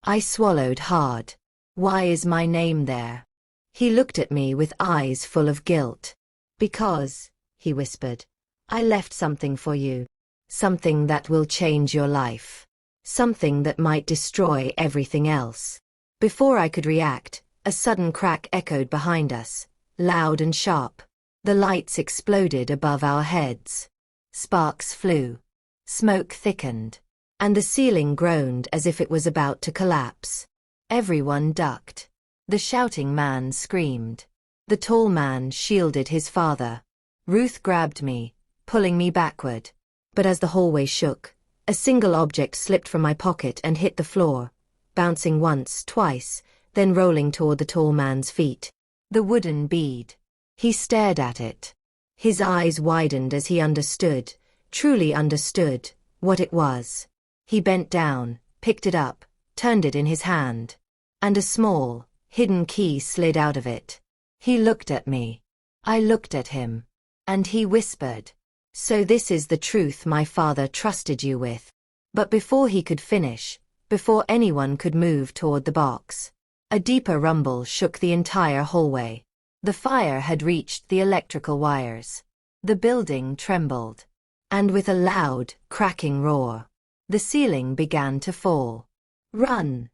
I swallowed hard. Why is my name there? He looked at me with eyes full of guilt. Because, he whispered, I left something for you. Something that will change your life. Something that might destroy everything else. Before I could react, a sudden crack echoed behind us, loud and sharp. The lights exploded above our heads. Sparks flew. Smoke thickened. And the ceiling groaned as if it was about to collapse. Everyone ducked. The shouting man screamed. The tall man shielded his father. Ruth grabbed me, pulling me backward. But as the hallway shook, a single object slipped from my pocket and hit the floor, bouncing once, twice, then rolling toward the tall man's feet. The wooden bead. He stared at it. His eyes widened as he understood, truly understood, what it was. He bent down, picked it up, turned it in his hand. And a small, hidden key slid out of it. He looked at me. I looked at him. And he whispered, "So this is the truth my father trusted you with." But before he could finish, before anyone could move toward the box, a deeper rumble shook the entire hallway. The fire had reached the electrical wires. The building trembled. And with a loud, cracking roar, the ceiling began to fall. "Run!"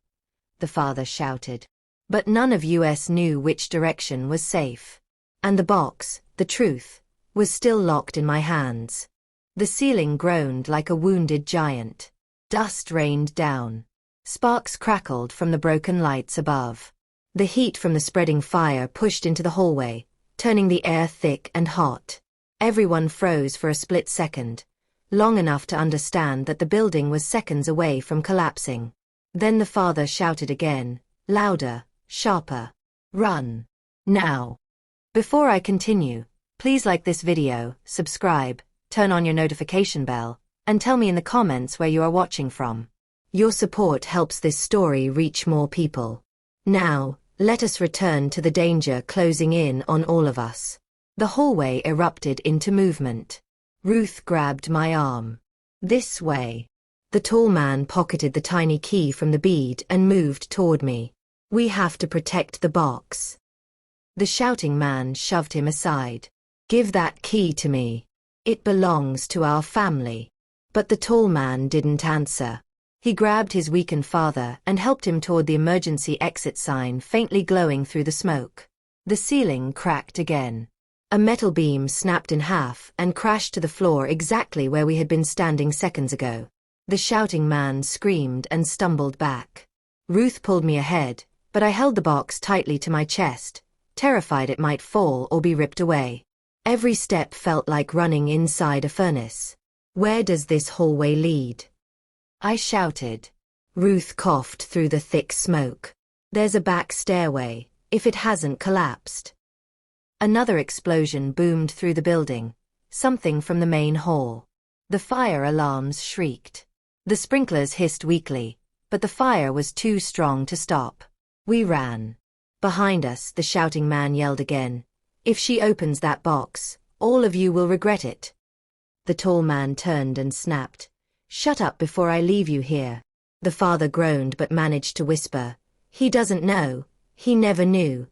the father shouted. But none of us knew which direction was safe. And the box, the truth, was still locked in my hands. The ceiling groaned like a wounded giant. Dust rained down. Sparks crackled from the broken lights above. The heat from the spreading fire pushed into the hallway, turning the air thick and hot. Everyone froze for a split second, long enough to understand that the building was seconds away from collapsing. Then the father shouted again, louder, sharper. "Run. Now." Before I continue, please like this video, subscribe, turn on your notification bell, and tell me in the comments where you are watching from. Your support helps this story reach more people. Now, let us return to the danger closing in on all of us. The hallway erupted into movement. Ruth grabbed my arm. "This way." The tall man pocketed the tiny key from the bead and moved toward me. "We have to protect the box." The shouting man shoved him aside. "Give that key to me. It belongs to our family." But the tall man didn't answer. He grabbed his weakened father and helped him toward the emergency exit sign faintly glowing through the smoke. The ceiling cracked again. A metal beam snapped in half and crashed to the floor exactly where we had been standing seconds ago. The shouting man screamed and stumbled back. Ruth pulled me ahead, but I held the box tightly to my chest, terrified it might fall or be ripped away. Every step felt like running inside a furnace. "Where does this hallway lead?" I shouted. Ruth coughed through the thick smoke. "There's a back stairway, if it hasn't collapsed." Another explosion boomed through the building, something from the main hall. The fire alarms shrieked. The sprinklers hissed weakly, but the fire was too strong to stop. We ran. Behind us, the shouting man yelled again, "If she opens that box, all of you will regret it." The tall man turned and snapped, "Shut up before I leave you here." The father groaned but managed to whisper, "He doesn't know. He never knew."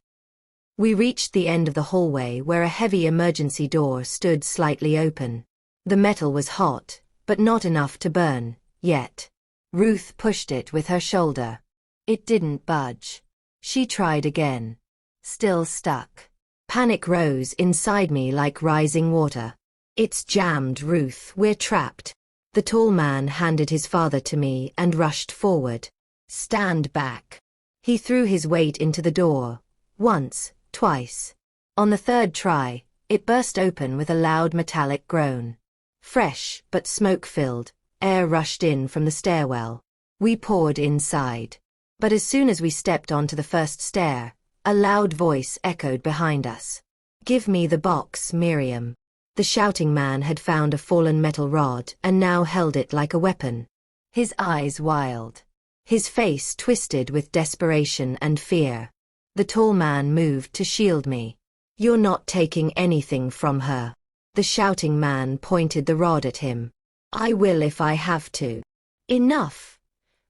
We reached the end of the hallway where a heavy emergency door stood slightly open. The metal was hot, but not enough to burn, yet. Ruth pushed it with her shoulder. It didn't budge. She tried again. Still stuck. Panic rose inside me like rising water. "It's jammed, Ruth, we're trapped." The tall man handed his father to me and rushed forward. "Stand back." He threw his weight into the door. Once, twice. On the third try, it burst open with a loud metallic groan. Fresh, but smoke-filled, air rushed in from the stairwell. We poured inside. But as soon as we stepped onto the first stair, a loud voice echoed behind us. "Give me the box, Miriam." The shouting man had found a fallen metal rod and now held it like a weapon. His eyes wild. His face twisted with desperation and fear. The tall man moved to shield me. "You're not taking anything from her." The shouting man pointed the rod at him. "I will if I have to." "Enough,"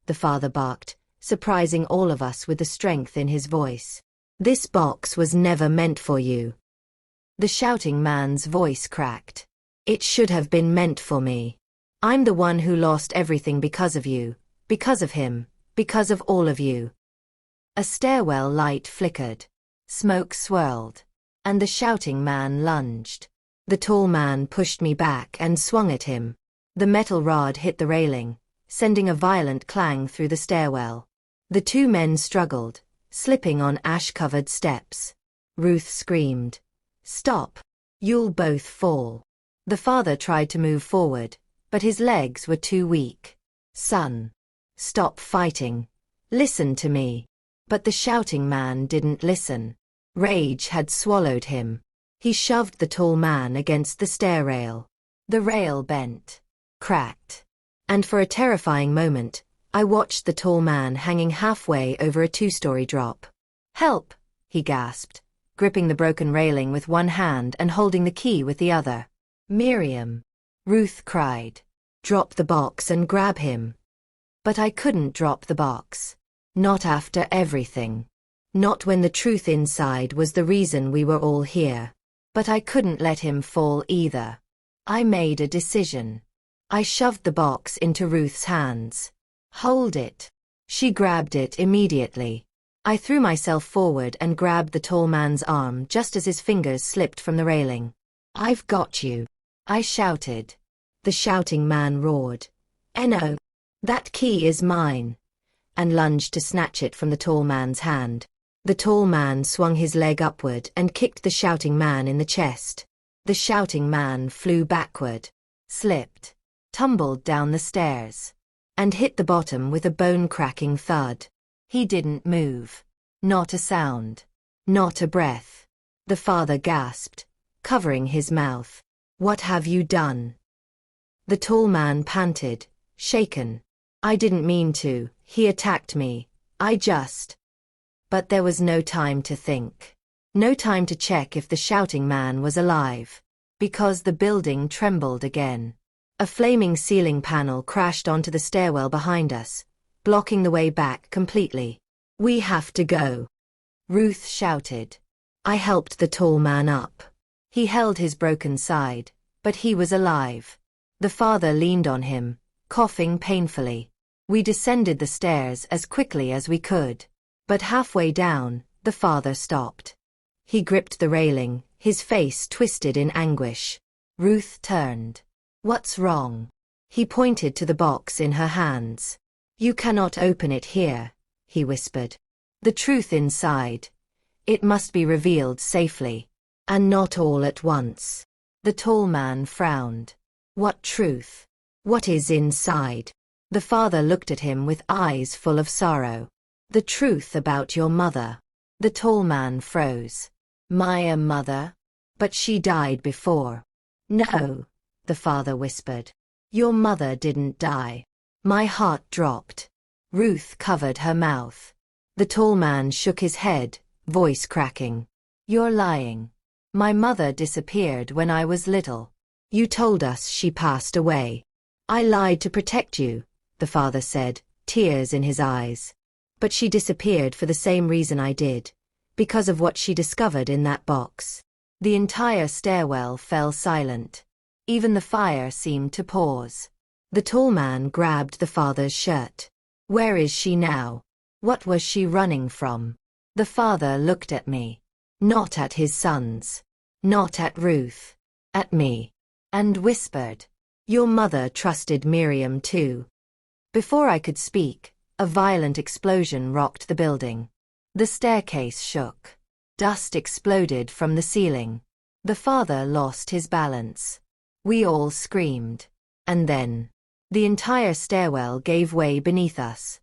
the father barked, surprising all of us with the strength in his voice. "This box was never meant for you." The shouting man's voice cracked. "It should have been meant for me. I'm the one who lost everything because of you, because of him, because of all of you." A stairwell light flickered. Smoke swirled. And the shouting man lunged. The tall man pushed me back and swung at him. The metal rod hit the railing, sending a violent clang through the stairwell. The two men struggled, slipping on ash-covered steps. Ruth screamed, "Stop! You'll both fall." The father tried to move forward, but his legs were too weak. "Son, stop fighting. Listen to me." But the shouting man didn't listen. Rage had swallowed him. He shoved the tall man against the stair rail. The rail bent, cracked, and for a terrifying moment, I watched the tall man hanging halfway over a two-story drop. "Help!" he gasped, gripping the broken railing with one hand and holding the key with the other. "Miriam!" Ruth cried. "Drop the box and grab him." But I couldn't drop the box. Not after everything. Not when the truth inside was the reason we were all here. But I couldn't let him fall either. I made a decision. I shoved the box into Ruth's hands. "Hold it." She grabbed it immediately. I threw myself forward and grabbed the tall man's arm just as his fingers slipped from the railing. "I've got you," I shouted. The shouting man roared, "No, that key is mine," and lunged to snatch it from the tall man's hand. The tall man swung his leg upward and kicked the shouting man in the chest. The shouting man flew backward, slipped, tumbled down the stairs, and hit the bottom with a bone-cracking thud. He didn't move. Not a sound. Not a breath. The father gasped, covering his mouth. "What have you done?" The tall man panted, shaken. "I didn't mean to. He attacked me. I just..." But there was no time to think. No time to check if the shouting man was alive. Because the building trembled again. A flaming ceiling panel crashed onto the stairwell behind us, blocking the way back completely. "We have to go," Ruth shouted. I helped the tall man up. He held his broken side, but he was alive. The father leaned on him, coughing painfully. We descended the stairs as quickly as we could. But halfway down, the father stopped. He gripped the railing, his face twisted in anguish. Ruth turned. "What's wrong?" He pointed to the box in her hands. "You cannot open it here," he whispered. "The truth inside. It must be revealed safely. And not all at once." The tall man frowned. "What truth? What is inside?" The father looked at him with eyes full of sorrow. "The truth about your mother." The tall man froze. "My mother? But she died before." "No," the father whispered. "Your mother didn't die." My heart dropped. Ruth covered her mouth. The tall man shook his head, voice cracking. "You're lying. My mother disappeared when I was little. You told us she passed away." "I lied to protect you," the father said, tears in his eyes. "But she disappeared for the same reason I did, because of what she discovered in that box." The entire stairwell fell silent. Even the fire seemed to pause. The tall man grabbed the father's shirt. "Where is she now? What was she running from?" The father looked at me. Not at his sons. Not at Ruth. At me. And whispered, "Your mother trusted Miriam too." Before I could speak, a violent explosion rocked the building. The staircase shook. Dust exploded from the ceiling. The father lost his balance. We all screamed. And then, the entire stairwell gave way beneath us.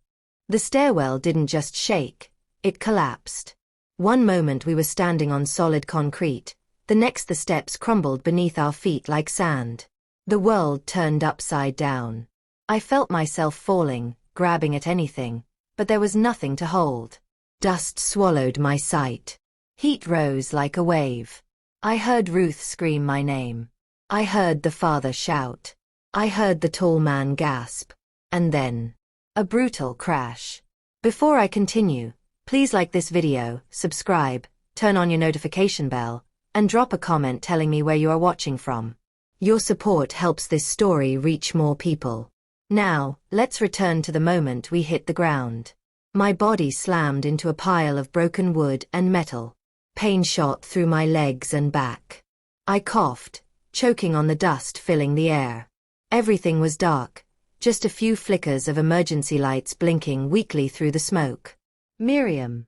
The stairwell didn't just shake, it collapsed. One moment we were standing on solid concrete, the next the steps crumbled beneath our feet like sand. The world turned upside down. I felt myself falling, grabbing at anything, but there was nothing to hold. Dust swallowed my sight. Heat rose like a wave. I heard Ruth scream my name. I heard the father shout. I heard the tall man gasp. And then, a brutal crash. Before I continue, please like this video, subscribe, turn on your notification bell, and drop a comment telling me where you are watching from. Your support helps this story reach more people. Now, let's return to the moment we hit the ground. My body slammed into a pile of broken wood and metal. Pain shot through my legs and back. I coughed, choking on the dust filling the air. Everything was dark, just a few flickers of emergency lights blinking weakly through the smoke. "Miriam!"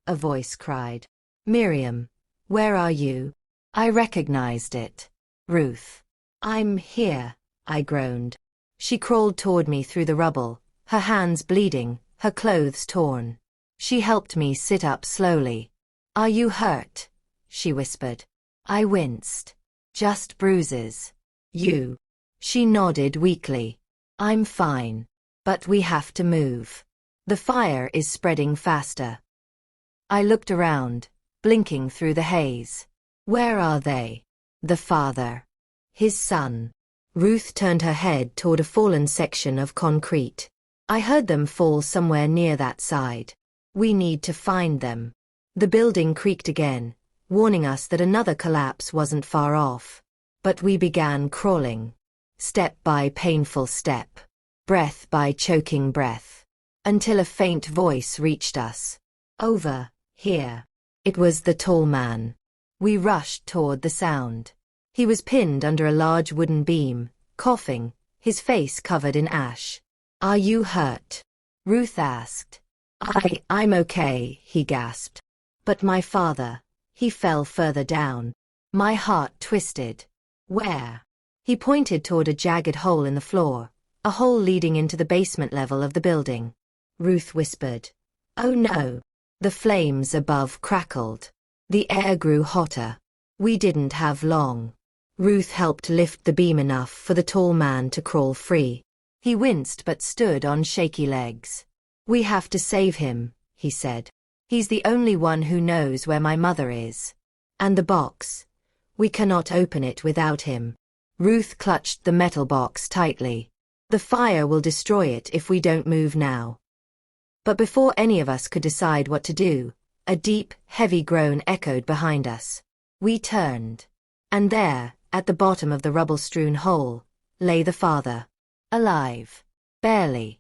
a voice cried. "Miriam, where are you?" I recognized it. "Ruth." "I'm here," I groaned. She crawled toward me through the rubble, her hands bleeding, her clothes torn. She helped me sit up slowly. "Are you hurt?" she whispered. I winced. "Just bruises." "You?" She nodded weakly. "I'm fine. But we have to move. The fire is spreading faster." I looked around, blinking through the haze. "Where are they?" "The father. His son." Ruth turned her head toward a fallen section of concrete. "I heard them fall somewhere near that side. We need to find them." The building creaked again, warning us that another collapse wasn't far off. But we began crawling. Step by painful step. Breath by choking breath. Until a faint voice reached us. "Over here." It was the tall man. We rushed toward the sound. He was pinned under a large wooden beam, coughing, his face covered in ash. "Are you hurt?" Ruth asked. I'm okay," he gasped. "But my father, he fell further down." My heart twisted. "Where?" He pointed toward a jagged hole in the floor, a hole leading into the basement level of the building. Ruth whispered. "Oh no." The flames above crackled. The air grew hotter. We didn't have long. Ruth helped lift the beam enough for the tall man to crawl free. He winced but stood on shaky legs. "We have to save him," he said. "He's the only one who knows where my mother is. And the box. We cannot open it without him." Ruth clutched the metal box tightly. "The fire will destroy it if we don't move now." But before any of us could decide what to do, a deep, heavy groan echoed behind us. We turned. And there, at the bottom of the rubble-strewn hole, lay the father. Alive. Barely.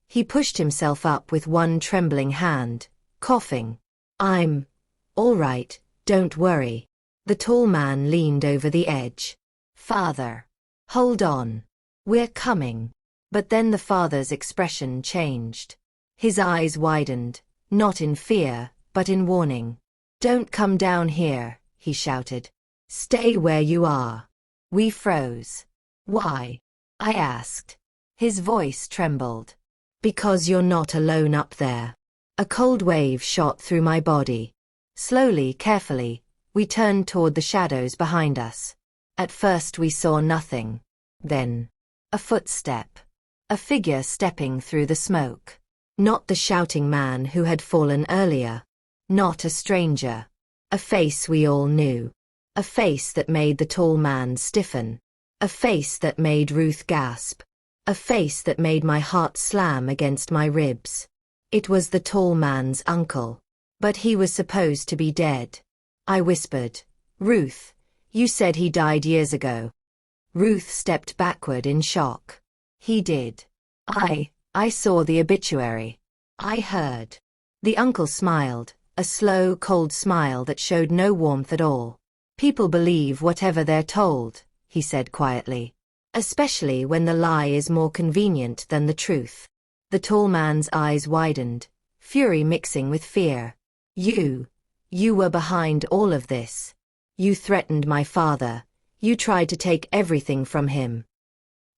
He pushed himself up with one trembling hand, coughing. "I'm all right, don't worry." The tall man leaned over the edge. "Father. Hold on. We're coming." But then the father's expression changed. His eyes widened, not in fear, but in warning. "Don't come down here," he shouted. "Stay where you are." We froze. "Why?" I asked. His voice trembled. "Because you're not alone up there." A cold wave shot through my body. Slowly, carefully, we turned toward the shadows behind us. At first we saw nothing. Then, a footstep. A figure stepping through the smoke. Not the shouting man who had fallen earlier. Not a stranger. A face we all knew. A face that made the tall man stiffen. A face that made Ruth gasp. A face that made my heart slam against my ribs. It was the tall man's uncle. But he was supposed to be dead. I whispered, "Ruth, you said he died years ago." Ruth stepped backward in shock. "He did. I saw the obituary. I heard." The uncle smiled, a slow, cold smile that showed no warmth at all. "People believe whatever they're told," he said quietly. "Especially when the lie is more convenient than the truth." The tall man's eyes widened, fury mixing with fear. You were behind all of this. You threatened my father. You tried to take everything from him."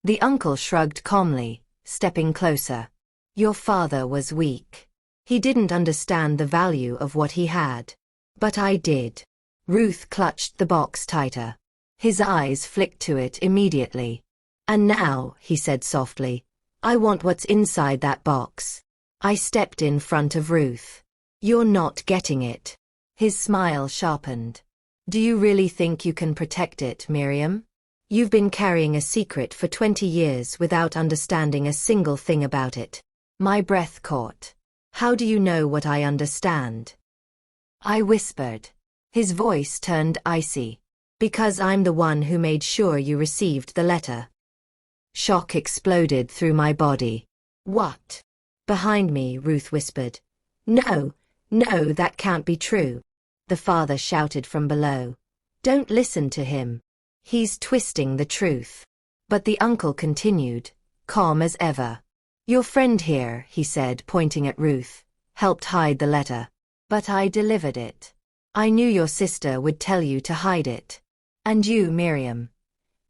The uncle shrugged calmly, stepping closer. "Your father was weak. He didn't understand the value of what he had. But I did." Ruth clutched the box tighter. His eyes flicked to it immediately. "And now," he said softly, "I want what's inside that box." I stepped in front of Ruth. "You're not getting it." His smile sharpened. "Do you really think you can protect it, Miriam? You've been carrying a secret for 20 years without understanding a single thing about it." My breath caught. How do you know what I understand? I whispered. His voice turned icy. Because I'm the one who made sure you received the letter. Shock exploded through my body. What? Behind me, Ruth whispered. No, no, that can't be true. The father shouted from below. Don't listen to him. He's twisting the truth. But the uncle continued, calm as ever. Your friend here, he said, pointing at Ruth, helped hide the letter. But I delivered it. I knew your sister would tell you to hide it. And you, Miriam.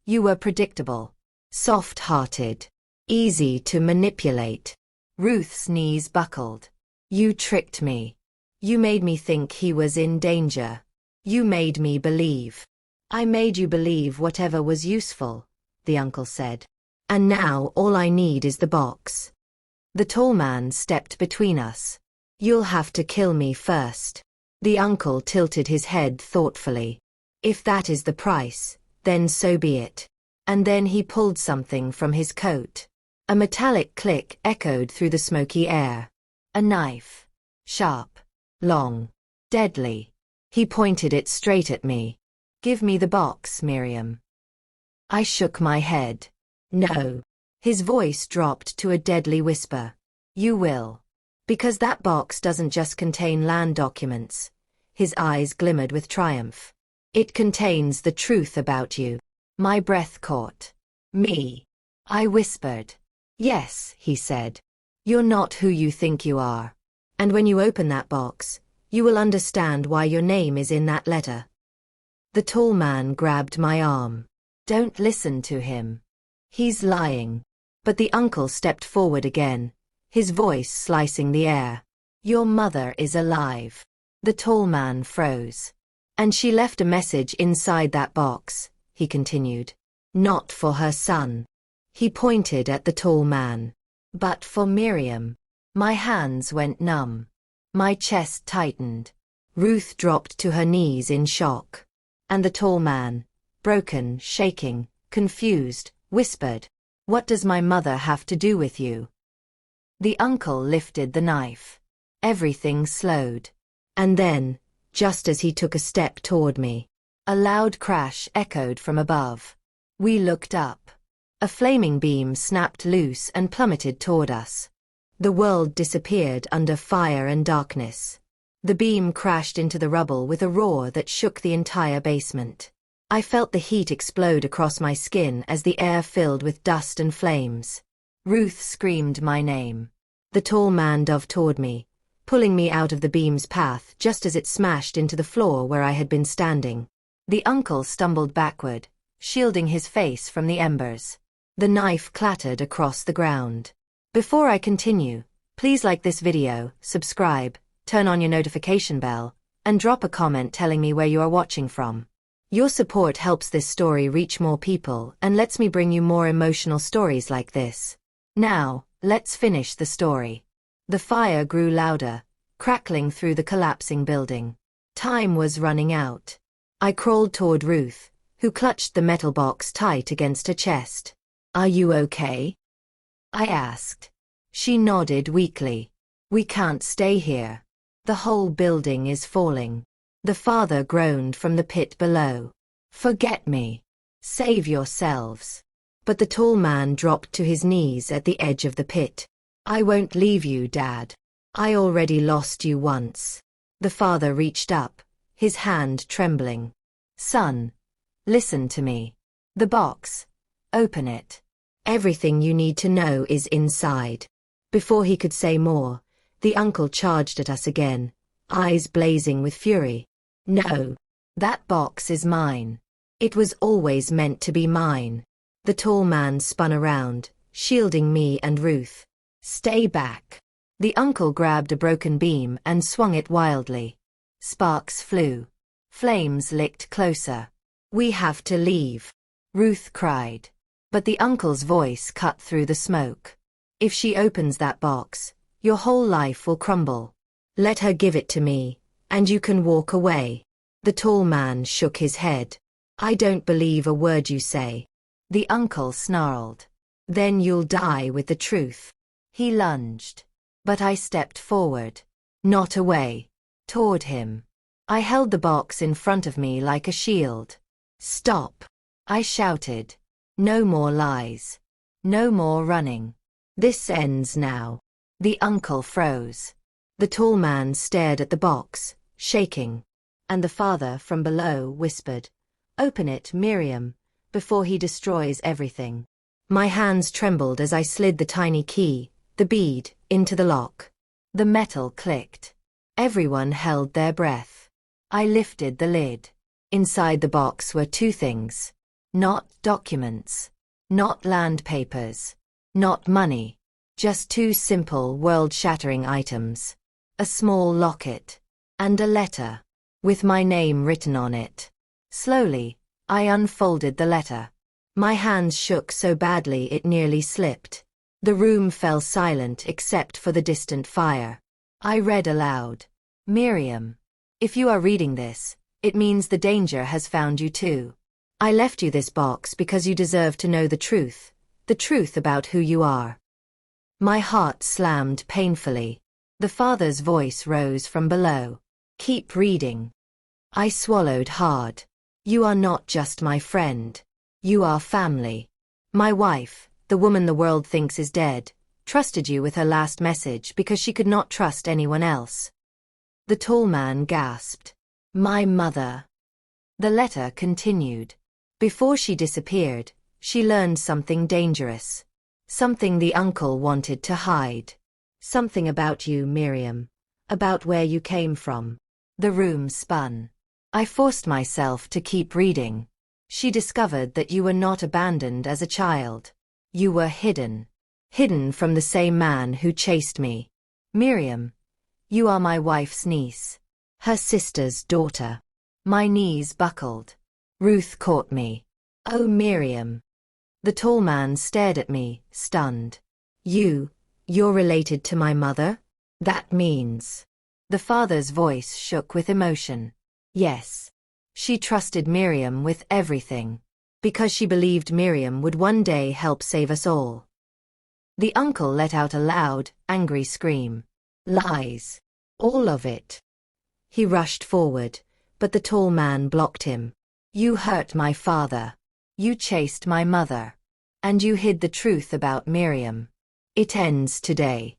You were predictable. Soft-hearted. Easy to manipulate. Ruth's knees buckled. You tricked me. You made me think he was in danger. You made me believe. I made you believe whatever was useful, the uncle said. And now all I need is the box. The tall man stepped between us. You'll have to kill me first. The uncle tilted his head thoughtfully. If that is the price, then so be it. And then he pulled something from his coat. A metallic click echoed through the smoky air. A knife. Sharp. Long. Deadly. He pointed it straight at me. Give me the box, Miriam. I shook my head. No. His voice dropped to a deadly whisper. You will. Because that box doesn't just contain land documents. His eyes glimmered with triumph. It contains the truth about you. My breath caught. Me. I whispered. Yes, he said. You're not who you think you are. And when you open that box, you will understand why your name is in that letter. The tall man grabbed my arm. Don't listen to him. He's lying. But the uncle stepped forward again, his voice slicing the air. Your mother is alive. The tall man froze. And she left a message inside that box, he continued. Not for her son. He pointed at the tall man. But for Miriam. My hands went numb. My chest tightened. Ruth dropped to her knees in shock. And the tall man, broken, shaking, confused, whispered, What does my mother have to do with you? The uncle lifted the knife. Everything slowed. And then, just as he took a step toward me, a loud crash echoed from above. We looked up. A flaming beam snapped loose and plummeted toward us. The world disappeared under fire and darkness. The beam crashed into the rubble with a roar that shook the entire basement. I felt the heat explode across my skin as the air filled with dust and flames. Ruth screamed my name. The tall man dove toward me, pulling me out of the beam's path just as it smashed into the floor where I had been standing. The uncle stumbled backward, shielding his face from the embers. The knife clattered across the ground. Before I continue, please like this video, subscribe, turn on your notification bell, and drop a comment telling me where you are watching from. Your support helps this story reach more people and lets me bring you more emotional stories like this. Now, let's finish the story. The fire grew louder, crackling through the collapsing building. Time was running out. I crawled toward Ruth, who clutched the metal box tight against her chest. Are you okay? I asked. She nodded weakly. We can't stay here. The whole building is falling. The father groaned from the pit below. Forget me. Save yourselves. But the tall man dropped to his knees at the edge of the pit. I won't leave you, Dad. I already lost you once. The father reached up, his hand trembling. Son, listen to me. The box. Open it. Everything you need to know is inside. Before he could say more, the uncle charged at us again, eyes blazing with fury. No. That box is mine. It was always meant to be mine. The tall man spun around, shielding me and Ruth. Stay back. The uncle grabbed a broken beam and swung it wildly. Sparks flew. Flames licked closer. We have to leave, Ruth cried. But the uncle's voice cut through the smoke. If she opens that box, your whole life will crumble. Let her give it to me, and you can walk away. The tall man shook his head. I don't believe a word you say. The uncle snarled. Then you'll die with the truth. He lunged. But I stepped forward. Not away. Toward him. I held the box in front of me like a shield. Stop. I shouted. No more lies. No more running. This ends now. The uncle froze. The tall man stared at the box, shaking. And the father from below whispered, "Open it, Miriam, before he destroys everything." My hands trembled as I slid the tiny key, the bead, into the lock. The metal clicked. Everyone held their breath. I lifted the lid. Inside the box were two things. Not documents. Not land papers. Not money. Just two simple, world-shattering items. A small locket. And a letter. With my name written on it. Slowly, I unfolded the letter. My hands shook so badly it nearly slipped. The room fell silent except for the distant fire. I read aloud. "Miriam, if you are reading this, it means the danger has found you too. I left you this box because you deserve to know the truth about who you are." My heart slammed painfully. The father's voice rose from below. "Keep reading." I swallowed hard. "You are not just my friend. You are family. My wife, the woman the world thinks is dead, trusted you with her last message because she could not trust anyone else." The tall man gasped. "My mother." The letter continued. Before she disappeared, she learned something dangerous. Something the uncle wanted to hide. Something about you, Miriam. About where you came from. The room spun. I forced myself to keep reading. She discovered that you were not abandoned as a child. You were hidden. Hidden from the same man who chased me. Miriam, you are my wife's niece. Her sister's daughter. My knees buckled. Ruth caught me. "Oh, Miriam." The tall man stared at me, stunned. You're related to my mother? That means..." The father's voice shook with emotion. "Yes. She trusted Miriam with everything. Because she believed Miriam would one day help save us all." The uncle let out a loud, angry scream. "Lies. All of it." He rushed forward, but the tall man blocked him. "You hurt my father. You chased my mother. And you hid the truth about Miriam. It ends today."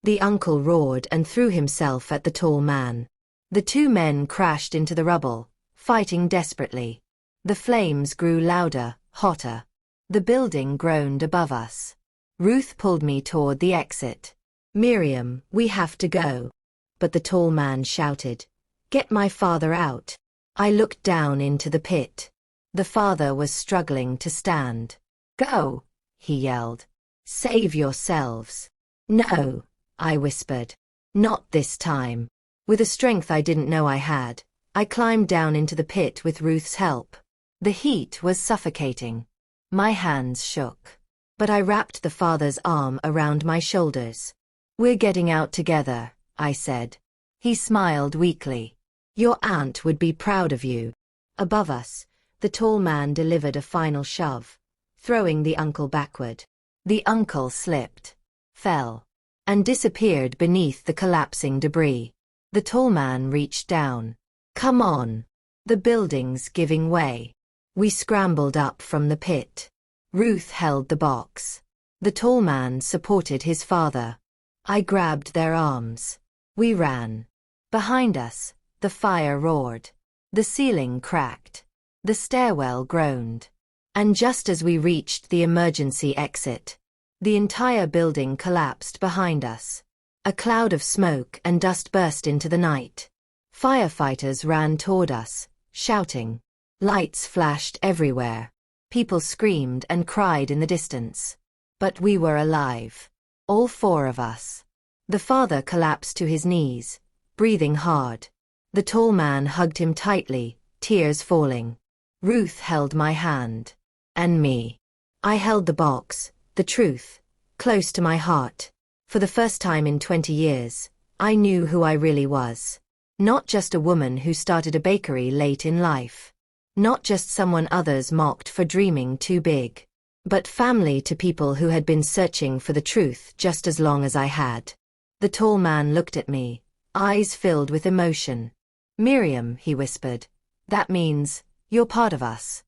The uncle roared and threw himself at the tall man. The two men crashed into the rubble, fighting desperately. The flames grew louder, hotter. The building groaned above us. Ruth pulled me toward the exit. "Miriam, we have to go." But the tall man shouted, "Get my father out." I looked down into the pit. The father was struggling to stand. "Go," he yelled. "Save yourselves." "No," I whispered. "Not this time." With a strength I didn't know I had, I climbed down into the pit with Ruth's help. The heat was suffocating. My hands shook. But I wrapped the father's arm around my shoulders. "We're getting out together," I said. He smiled weakly. "Your aunt would be proud of you." Above us, the tall man delivered a final shove, throwing the uncle backward. The uncle slipped, fell, and disappeared beneath the collapsing debris. The tall man reached down. "Come on." The building's giving way. We scrambled up from the pit. Ruth held the box. The tall man supported his father. I grabbed their arms. We ran. Behind us, the fire roared. The ceiling cracked. The stairwell groaned. And just as we reached the emergency exit, the entire building collapsed behind us. A cloud of smoke and dust burst into the night. Firefighters ran toward us, shouting. Lights flashed everywhere. People screamed and cried in the distance. But we were alive. All four of us. The father collapsed to his knees, breathing hard. The tall man hugged him tightly, tears falling. Ruth held my hand. And me. I held the box, the truth, close to my heart. For the first time in 20 years, I knew who I really was. Not just a woman who started a bakery late in life. Not just someone others mocked for dreaming too big. But family to people who had been searching for the truth just as long as I had. The tall man looked at me, eyes filled with emotion. Miriam, he whispered. That means, you're part of us.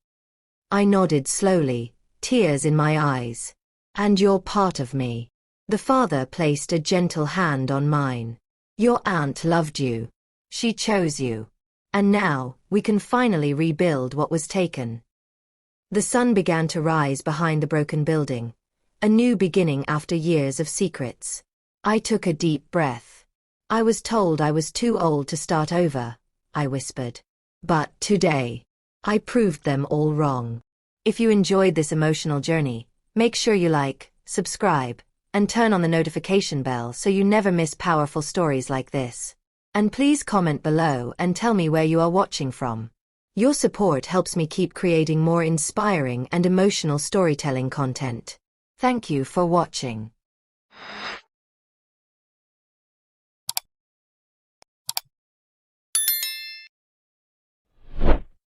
I nodded slowly, tears in my eyes. And you're part of me. The father placed a gentle hand on mine. Your aunt loved you. She chose you. And now, we can finally rebuild what was taken. The sun began to rise behind the broken building. A new beginning after years of secrets. I took a deep breath. I was told I was too old to start over, I whispered. But today, I proved them all wrong. If you enjoyed this emotional journey, make sure you like, subscribe, and turn on the notification bell so you never miss powerful stories like this. And please comment below and tell me where you are watching from. Your support helps me keep creating more inspiring and emotional storytelling content. Thank you for watching.